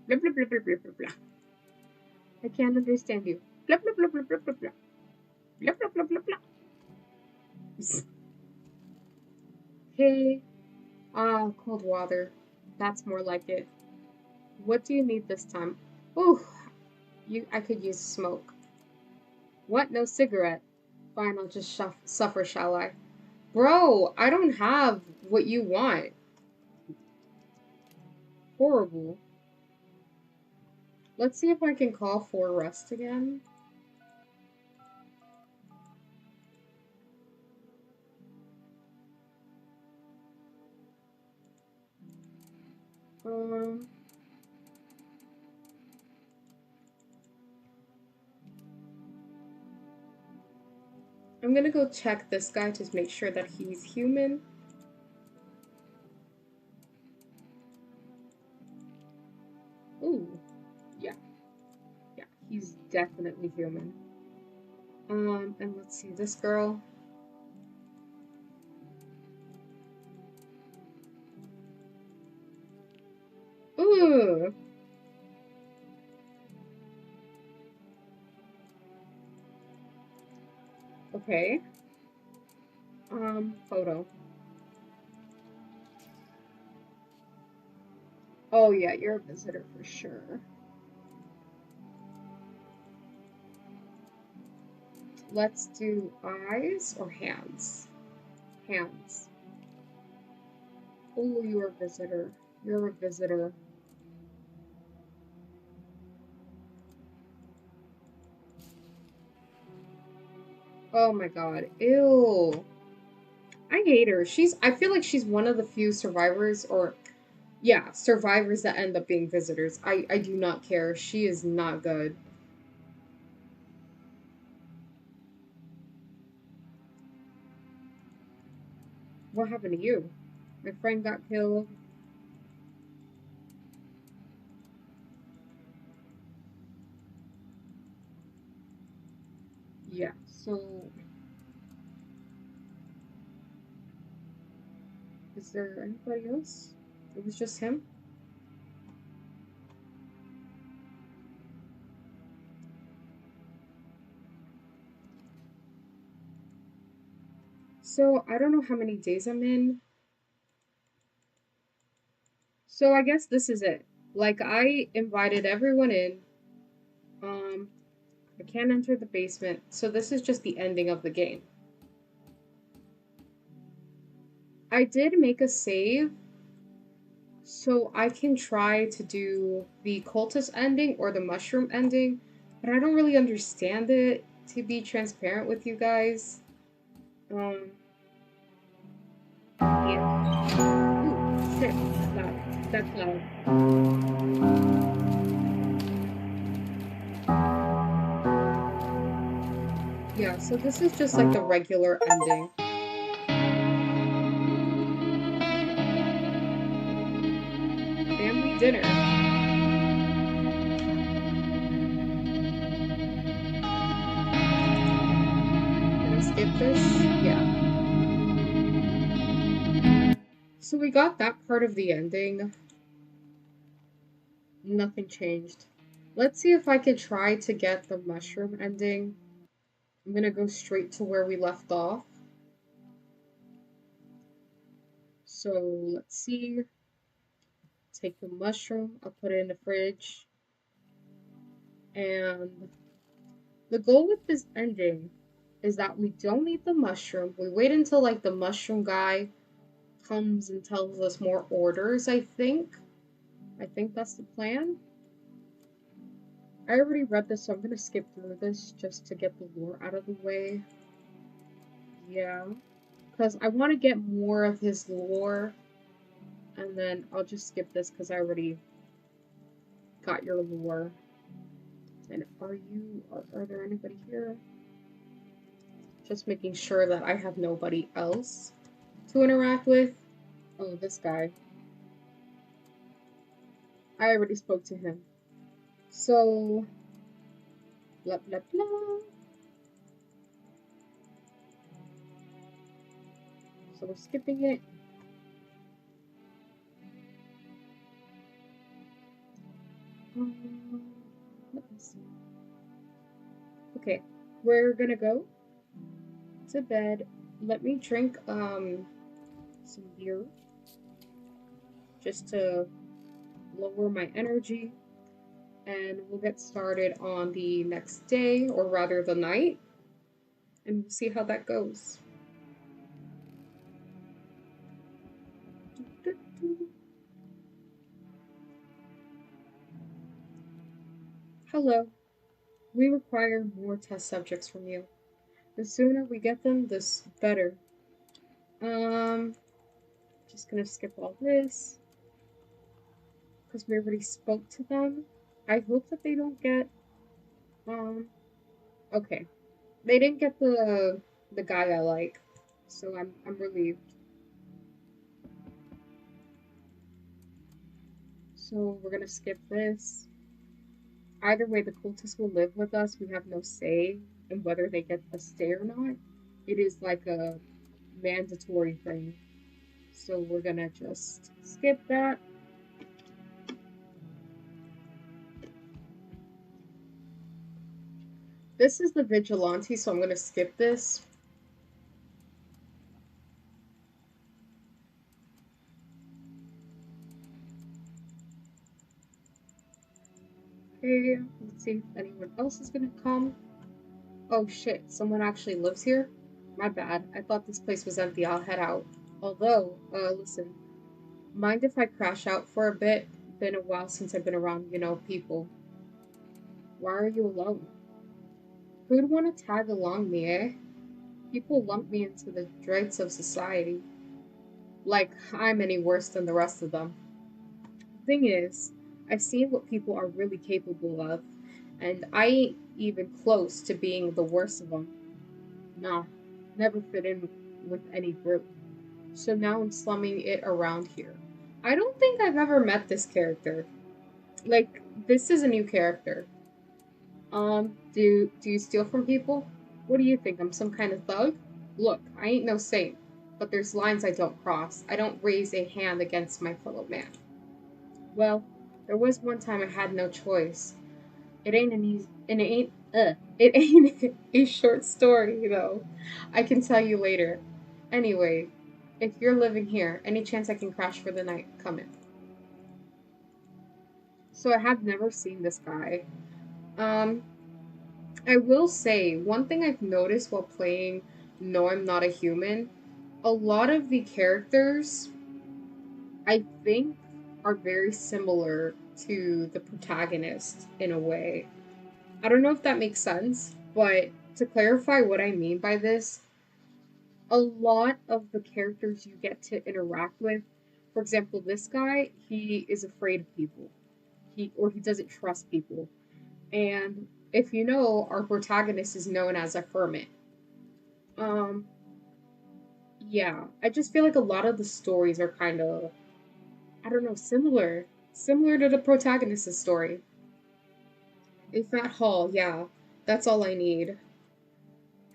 Blah, blah, blah, blah, blah, blah, blah. I can't understand you. Blah, blah, blah, blah, blah, blah, blah. Blah, blah, blah, blah, blah. Hey, cold water. That's more like it. What do you need this time? Ooh, I could use smoke. What? No cigarette? Fine, I'll just suffer, shall I? Bro, I don't have what you want. Horrible. Let's see if I can call for rest again. Um, I'm gonna go check this guy to make sure that he's human. Ooh, yeah, yeah, he's definitely human. And let's see, this girl. Ooh, okay. Photo. Oh yeah, you're a visitor for sure. Let's do eyes or hands. Hands. Oh, you're a visitor. You're a visitor. Oh my god. Ew. I hate her. I feel like she's one of the few survivors, or, yeah, survivors that end up being visitors. I do not care. She is not good. What happened to you? My friend got killed. Yeah, so is there anybody else? It was just him? So I don't know how many days I'm in. So I guess this is it. Like, I invited everyone in. Um, I can't enter the basement. So this is just the ending of the game. I did make a save, so I can try to do the cultist ending or the mushroom ending, but I don't really understand it, to be transparent with you guys. Um, yeah. Ooh, shit, that's loud. That's loud. Yeah, so this is just like the regular ending. Family dinner. Can I skip this? Yeah. So we got that part of the ending. Nothing changed. Let's see if I can try to get the mushroom ending. I'm gonna go straight to where we left off. So let's see. Take the mushroom, I'll put it in the fridge. And the goal with this ending is that we don't eat the mushroom. We wait until like the mushroom guy comes and tells us more orders, I think. I think that's the plan. I already read this, so I'm gonna skip through this just to get the lore out of the way. Yeah, because I want to get more of his lore, and then I'll just skip this because I already got your lore. And are there anybody here? Just making sure that I have nobody else to interact with. Oh, this guy. I already spoke to him. So, blah, blah, blah. So we're skipping it. Let me see. Okay, we're gonna go to bed. Let me drink some beer just to lower my energy, and we'll get started on the next day, or rather the night, and we'll see how that goes. Hello. We require more test subjects from you. The sooner we get them, the better. Um, just gonna skip all this because we already spoke to them. I hope that they don't get um. Okay, they didn't get the guy I like, so I'm relieved. So we're gonna skip this. Either way, the cultists will live with us. We have no say in whether they get a stay or not. It is like a mandatory thing. So we're gonna just skip that. This is the vigilante, so I'm gonna skip this. Okay, let's see if anyone else is gonna come. Oh shit, someone actually lives here? My bad. I thought this place was empty. I'll head out. Although, listen, mind if I crash out for a bit? Been a while since I've been around, people. Why are you alone? Who'd want to tag along me, eh? People lump me into the dregs of society. Like I'm any worse than the rest of them. Thing is, I've seen what people are really capable of, and I ain't even close to being the worst of them. Nah, never fit in with any group. So now I'm slumming it around here. I don't think I've ever met this character. Like, this is a new character. Do you steal from people? What do you think? I'm some kind of thug? Look, I ain't no saint, but there's lines I don't cross. I don't raise a hand against my fellow man. Well, there was one time I had no choice. It ain't an easy, and it ain't a short story though. I can tell you later. Anyway, if you're living here, any chance I can crash for the night, come in. So I have never seen this guy. Um, I will say one thing I've noticed while playing No, I'm Not a Human. A lot of the characters, I think, are very similar to the protagonist in a way. I don't know if that makes sense, but to clarify what I mean by this, a lot of the characters you get to interact with, for example, this guy, he is afraid of people. He doesn't trust people. And if you know, our protagonist is known as a hermit. Um, yeah, I just feel like a lot of the stories are kind of, I don't know, similar to the protagonist's story. A fat haul, yeah, that's all I need.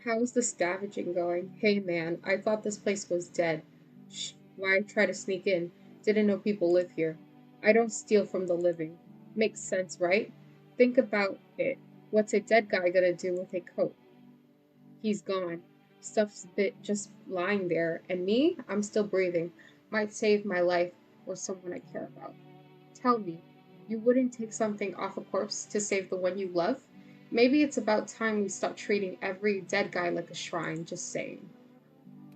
How's the scavenging going? Hey man, I thought this place was dead. Shh, why try to sneak in? Didn't know people live here. I don't steal from the living. Makes sense, right? Think about it. What's a dead guy gonna do with a coat? He's gone. Stuff's bit just lying there, and me, I'm still breathing. Might save my life or someone I care about. Tell me, you wouldn't take something off a corpse to save the one you love? Maybe it's about time we stop treating every dead guy like a shrine, just saying.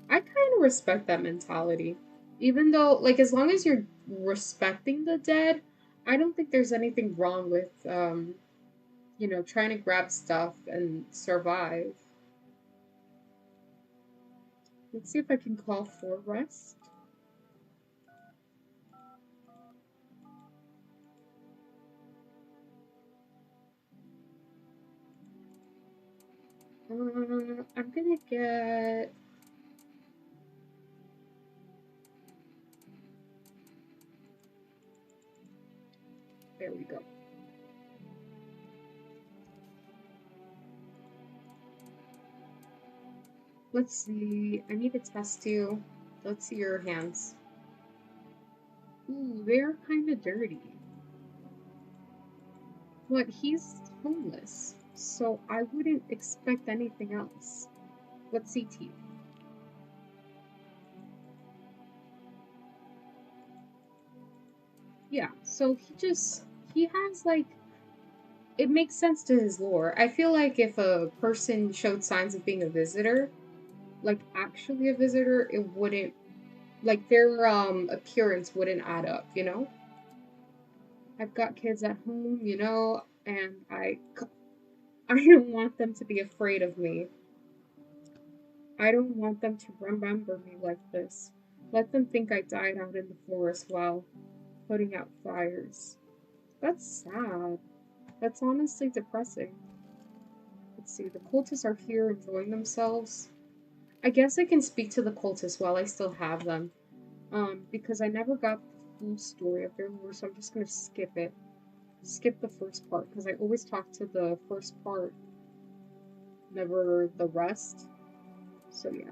I kind of respect that mentality. Even though, like, as long as you're respecting the dead, I don't think there's anything wrong with, trying to grab stuff and survive. Let's see if I can call for rest. I'm gonna get. There we go. Let's see. I need to test you. Let's see your hands. Ooh, they're kind of dirty. But he's homeless, so I wouldn't expect anything else. Let's see teeth. Yeah, so he has like, it makes sense to his lore. I feel like if a person showed signs of being a visitor, like actually a visitor, it wouldn't, like their appearance wouldn't add up, you know? I've got kids at home, and I don't want them to be afraid of me. I don't want them to remember me like this. Let them think I died out in the forest while putting out fires. That's sad. That's honestly depressing. Let's see, the cultists are here enjoying themselves. I guess I can speak to the cultists while I still have them. Because I never got the full story of their lore, so I'm just gonna skip it. Skip the first part, because I always talk to the first part, never the rest. So yeah.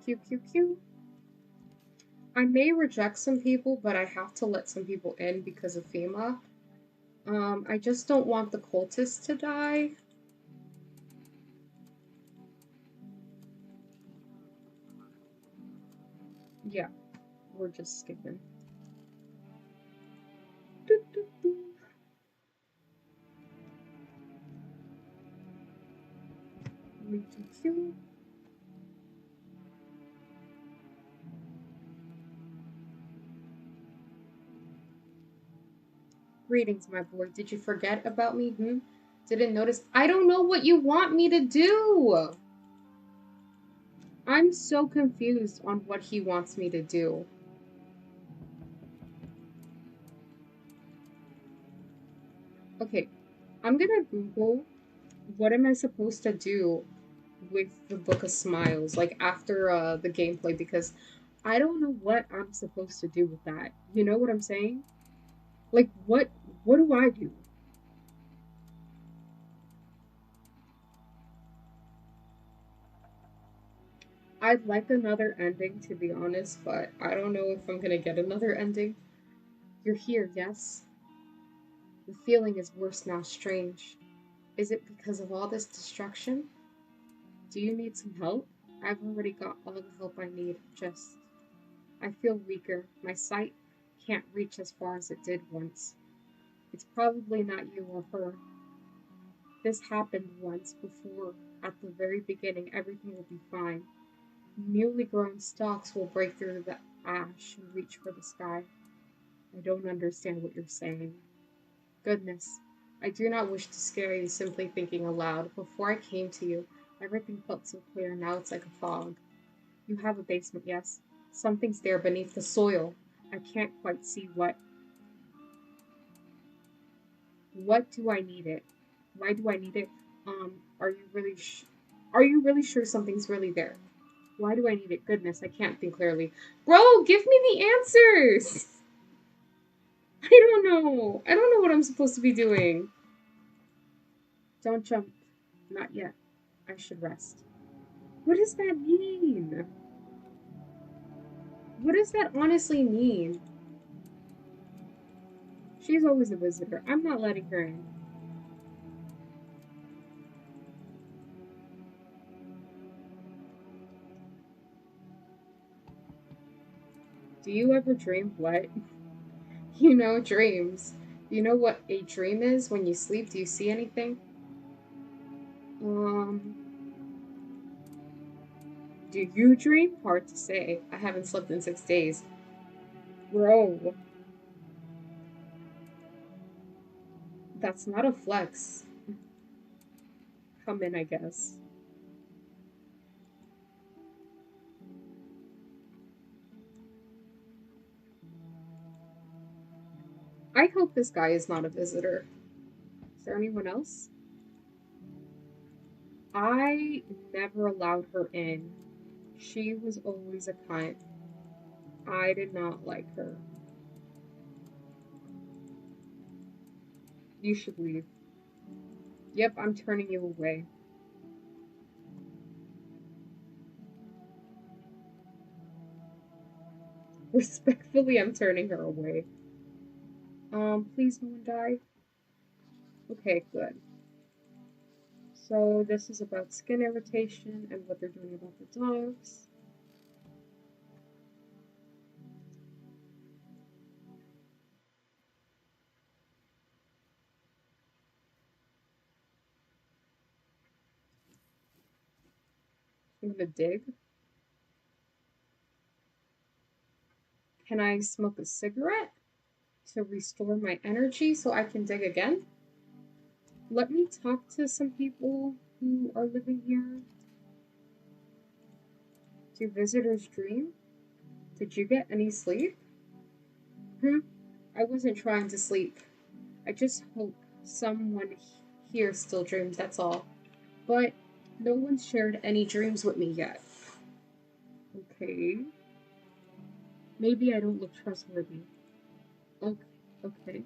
Q Q Q. I may reject some people, but I have to let some people in because of FEMA. I just don't want the cultists to die. Yeah, we're just skipping. Doo, doo, doo. Q. Greetings, my boy. Did you forget about me? Hmm? Didn't notice? I don't know what you want me to do. I'm so confused on what he wants me to do. Okay, I'm gonna Google what am I supposed to do with the Book of Smiles, like after the gameplay, because I don't know what I'm supposed to do with that. You know what I'm saying? Like what do I do? I'd like another ending to be honest, but I don't know if I'm gonna get another ending. You're here, yes? The feeling is worse now, strange. Is it because of all this destruction? Do you need some help? I've already got all the help I need, just I feel weaker. My sight can't reach as far as it did once. It's probably not you or her. This happened once before. At the very beginning, everything will be fine. Newly grown stalks will break through the ash and reach for the sky. I don't understand what you're saying. Goodness, I do not wish to scare you simply thinking aloud. Before I came to you, everything felt so clear. Now it's like a fog. You have a basement, yes. Something's there beneath the soil. I can't quite see what. What do I need it? Why do I need it? Are you really sure something's really there? Why do I need it? Goodness, I can't think clearly. Bro, give me the answers! I don't know. I don't know what I'm supposed to be doing. Don't jump. Not yet. I should rest. What does that mean? What does that honestly mean? She's always a visitor. I'm not letting her in. Do you ever dream what? Dreams. You know what a dream is when you sleep? Do you see anything? Um, Do you dream? Hard to say. I haven't slept in 6 days. Bro, that's not a flex. Come in, I guess. I hope this guy is not a visitor. Is there anyone else? I never allowed her in. She was always a cunt. I did not like her. You should leave. Yep, I'm turning you away. Respectfully, I'm turning her away. Please no one die. Okay, good. So this is about skin irritation and what they're doing about the dogs. I'm gonna dig. Can I smoke a cigarette to restore my energy so I can dig again? Let me talk to some people who are living here. Do visitors dream? Did you get any sleep? Hmm? I wasn't trying to sleep. I just hope someone here still dreams, that's all. But no one's shared any dreams with me yet. Okay. Maybe I don't look trustworthy. Okay. Okay.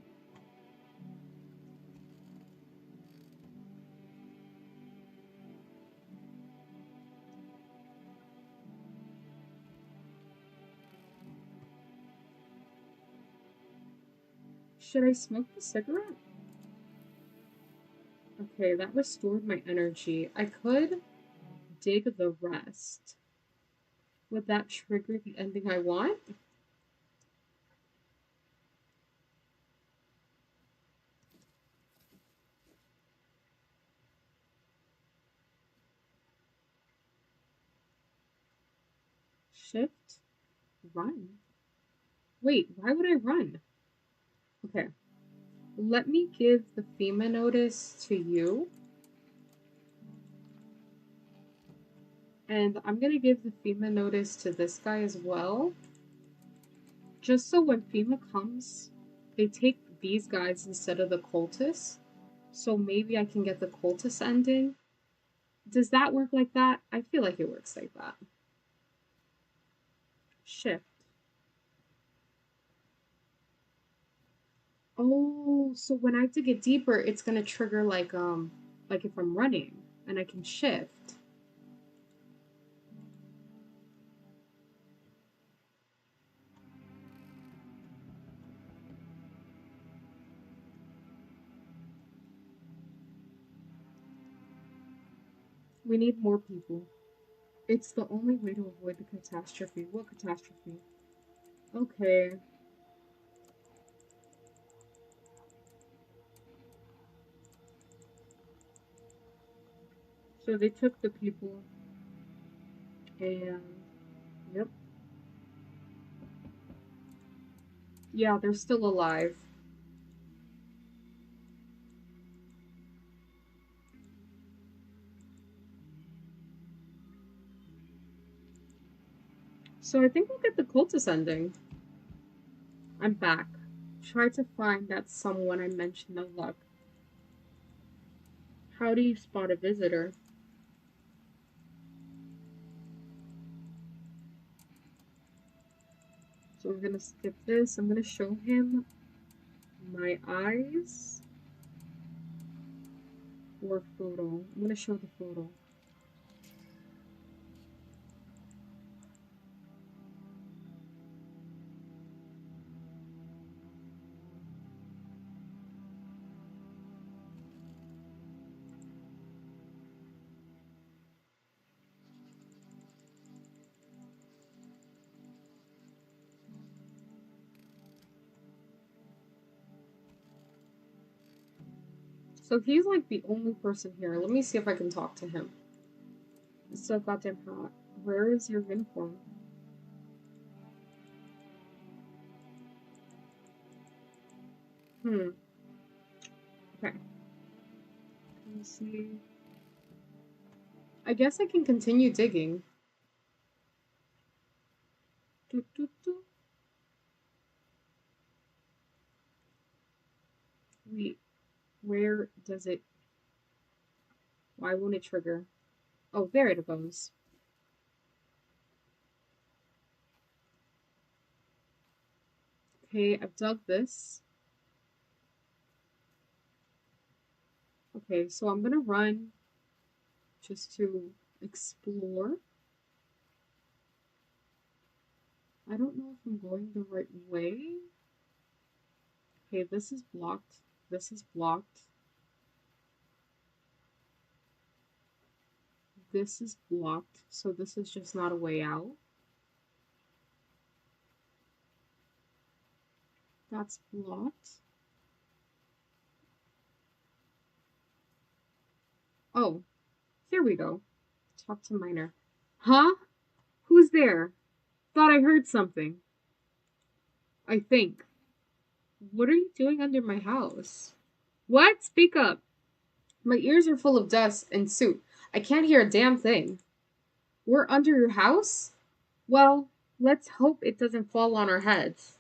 Should I smoke the cigarette? Okay, that restored my energy. I could dig the rest. Would that trigger the ending I want? Shift? Run? Wait, why would I run? Okay, let me give the FEMA notice to you. And I'm gonna give the FEMA notice to this guy as well. Just so when FEMA comes, they take these guys instead of the cultists. So maybe I can get the cultist ending. Does that work like that? I feel like it works like that. Shift. Oh, so when I dig it deeper, it's gonna trigger like if I'm running and I can shift. We need more people. It's the only way to avoid the catastrophe. What catastrophe? Okay. So they took the people and yep. Yeah, they're still alive. So I think we'll get the cultist ending. I'm back. Try to find that someone I mentioned of luck. How do you spot a visitor? So I'm gonna skip this. I'm gonna show him my eyes or photo. I'm gonna show the photo. So he's like the only person here. Let me see if I can talk to him. It's so goddamn hot. Where is your uniform? Hmm. Okay. Let me see. I guess I can continue digging. Doo, doo, doo. Wait, where does it? Why won't it trigger? Oh, there it goes. Okay, I've dug this. Okay, so I'm gonna run just to explore. I don't know if I'm going the right way. Okay, this is blocked. This is blocked. This is blocked, so this is just not a way out. That's blocked. Oh, here we go. Talk to miner. Huh? Who's there? Thought I heard something. I think. What are you doing under my house? What? Speak up. My ears are full of dust and soot. I can't hear a damn thing. We're under your house? Well, let's hope it doesn't fall on our heads.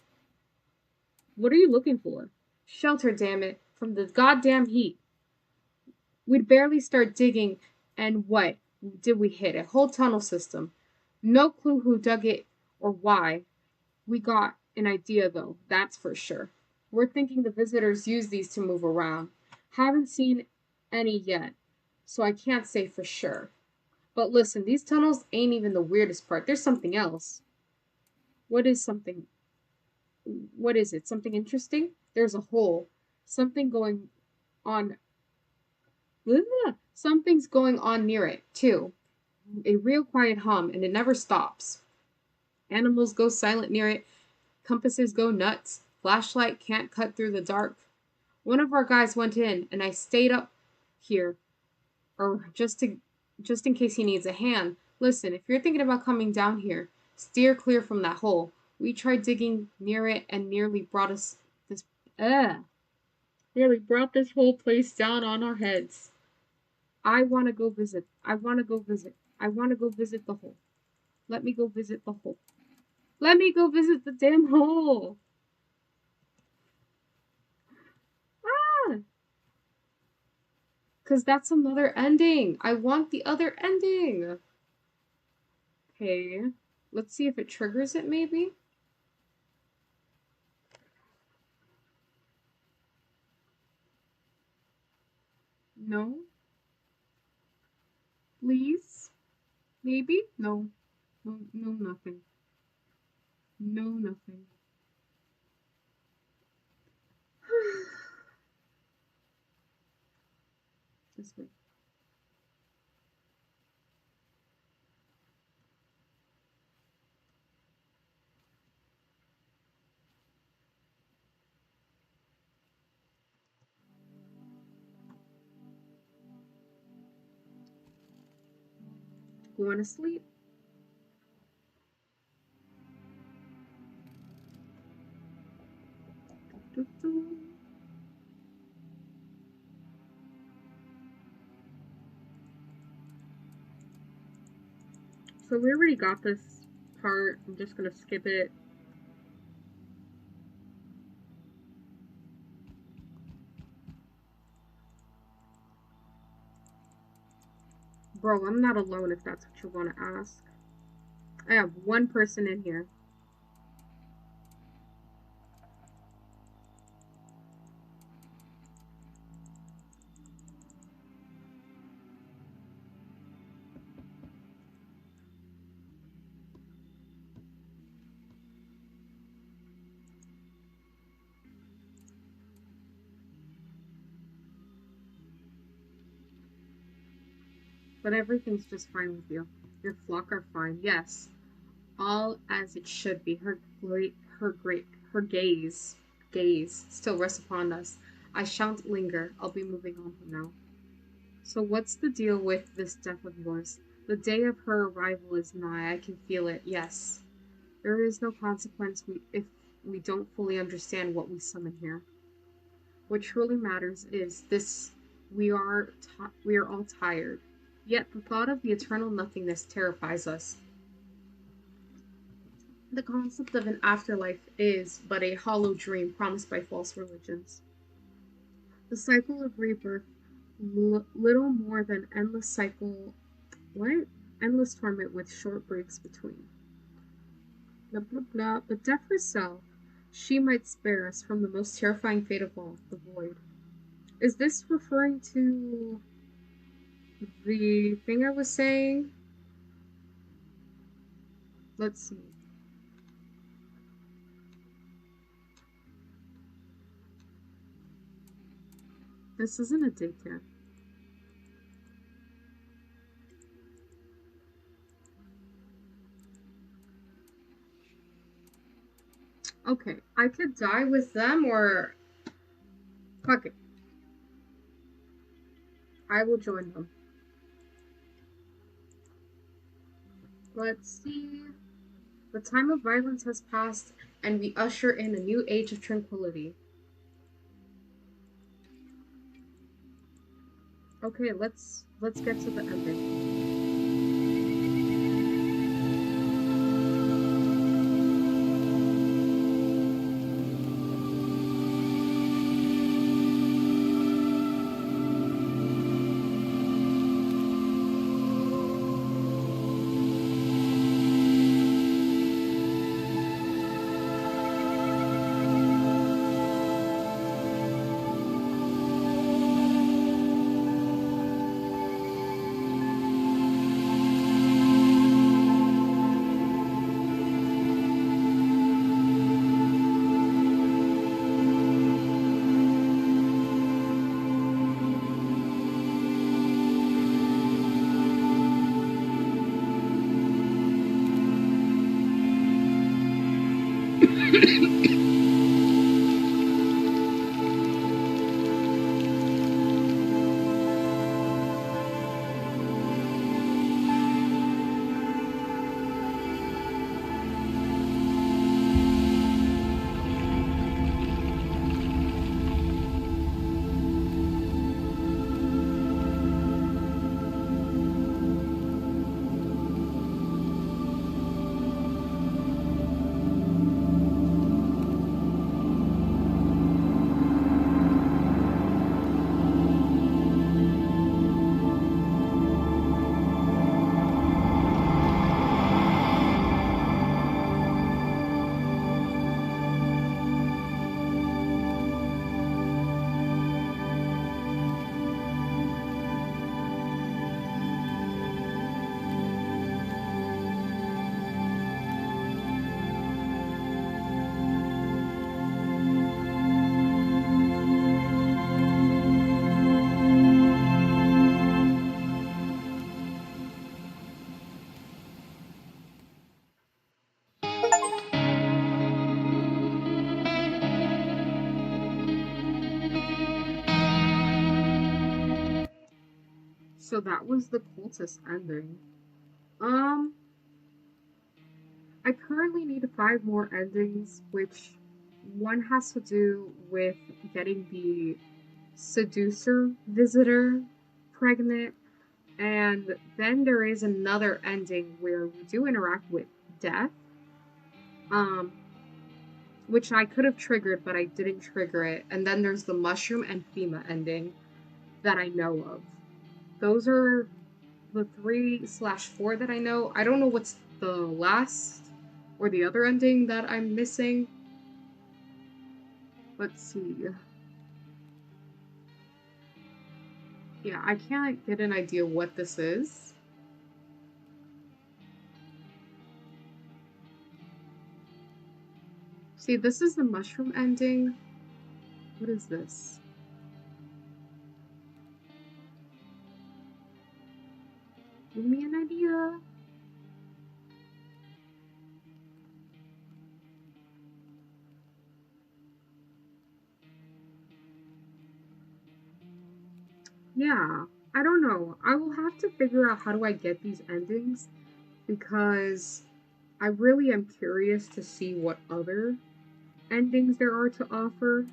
What are you looking for? Shelter, damn it, from the goddamn heat. We'd barely start digging, and what did we hit? A whole tunnel system. No clue who dug it or why. We got an idea, though, that's for sure. We're thinking the visitors use these to move around. Haven't seen any yet, so I can't say for sure. But listen, these tunnels ain't even the weirdest part. There's something else. What is something? What is it? Something interesting? There's a hole. Something going on. Something's going on near it, too. A real quiet hum, and it never stops. Animals go silent near it. Compasses go nuts. Flashlight can't cut through the dark. One of our guys went in, and I stayed up here, or just in case he needs a hand. Listen, if you're thinking about coming down here, steer clear from that hole. We tried digging near it and this nearly brought this whole place down on our heads. I want to go visit. I want to go visit. I want to go visit the hole. Let me go visit the hole. Let me go visit the damn hole. Ah, because that's another ending. I want the other ending. Okay, let's see if it triggers it maybe. No. Please? Maybe? No. No, no, nothing. No, nothing. This way. Going to sleep. So we already got this part. I'm just gonna skip it. Bro, I'm not alone if that's what you want to ask. I have one person in here. But everything's just fine with you. Your flock are fine. Yes. All as it should be. Her gaze still rests upon us. I shan't linger. I'll be moving on from now. So what's the deal with this death of yours? The day of her arrival is nigh. I can feel it. Yes. There is no consequence if we don't fully understand what we summon here. What truly matters is this: we are all tired. Yet the thought of the eternal nothingness terrifies us. The concept of an afterlife is but a hollow dream promised by false religions. The cycle of rebirth, little more than endless cycle, what? Endless torment with short breaks between. Blah blah blah. But death herself, she might spare us from the most terrifying fate of all, the void. Is this referring to the thing I was saying? Let's see. This isn't a daycare. Okay, I could die with them or fuck it. I will join them. Let's see. The time of violence has passed, and we usher in a new age of tranquility. Okay, let's get to the ending. So that was the cultist ending. Um, I currently need 5 more endings, which one has to do with getting the seducer visitor pregnant, and then there is another ending where we do interact with death, um, which I could have triggered, but I didn't trigger it. And then there's the mushroom and FEMA ending that I know of. Those are the 3/4 that I know. I don't know what's the last or the other ending that I'm missing. Let's see. Yeah, I can't get an idea what this is. See, this is the mushroom ending. What is this? Give me an idea. Yeah. I don't know. I will have to figure out how do I get these endings because I really am curious to see what other endings there are to offer.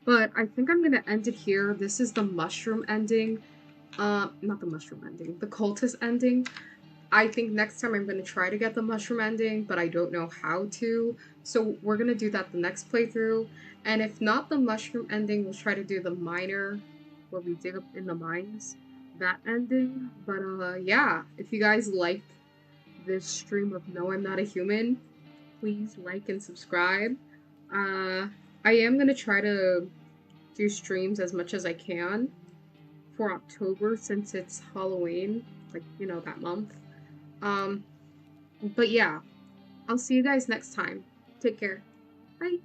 But I think I'm gonna end it here. This is the mushroom ending. Not the mushroom ending, the cultist ending. I think next time I'm gonna try to get the mushroom ending, but I don't know how to. So we're gonna do that the next playthrough. And if not the mushroom ending, we'll try to do the miner where we dig up in the mines. That ending. But yeah, if you guys like this stream of No, I'm Not a Human, please like and subscribe. Uh I am gonna try to do streams as much as I can for October since it's Halloween, like, you know, that month. Um, but yeah, I'll see you guys next time. Take care. Bye.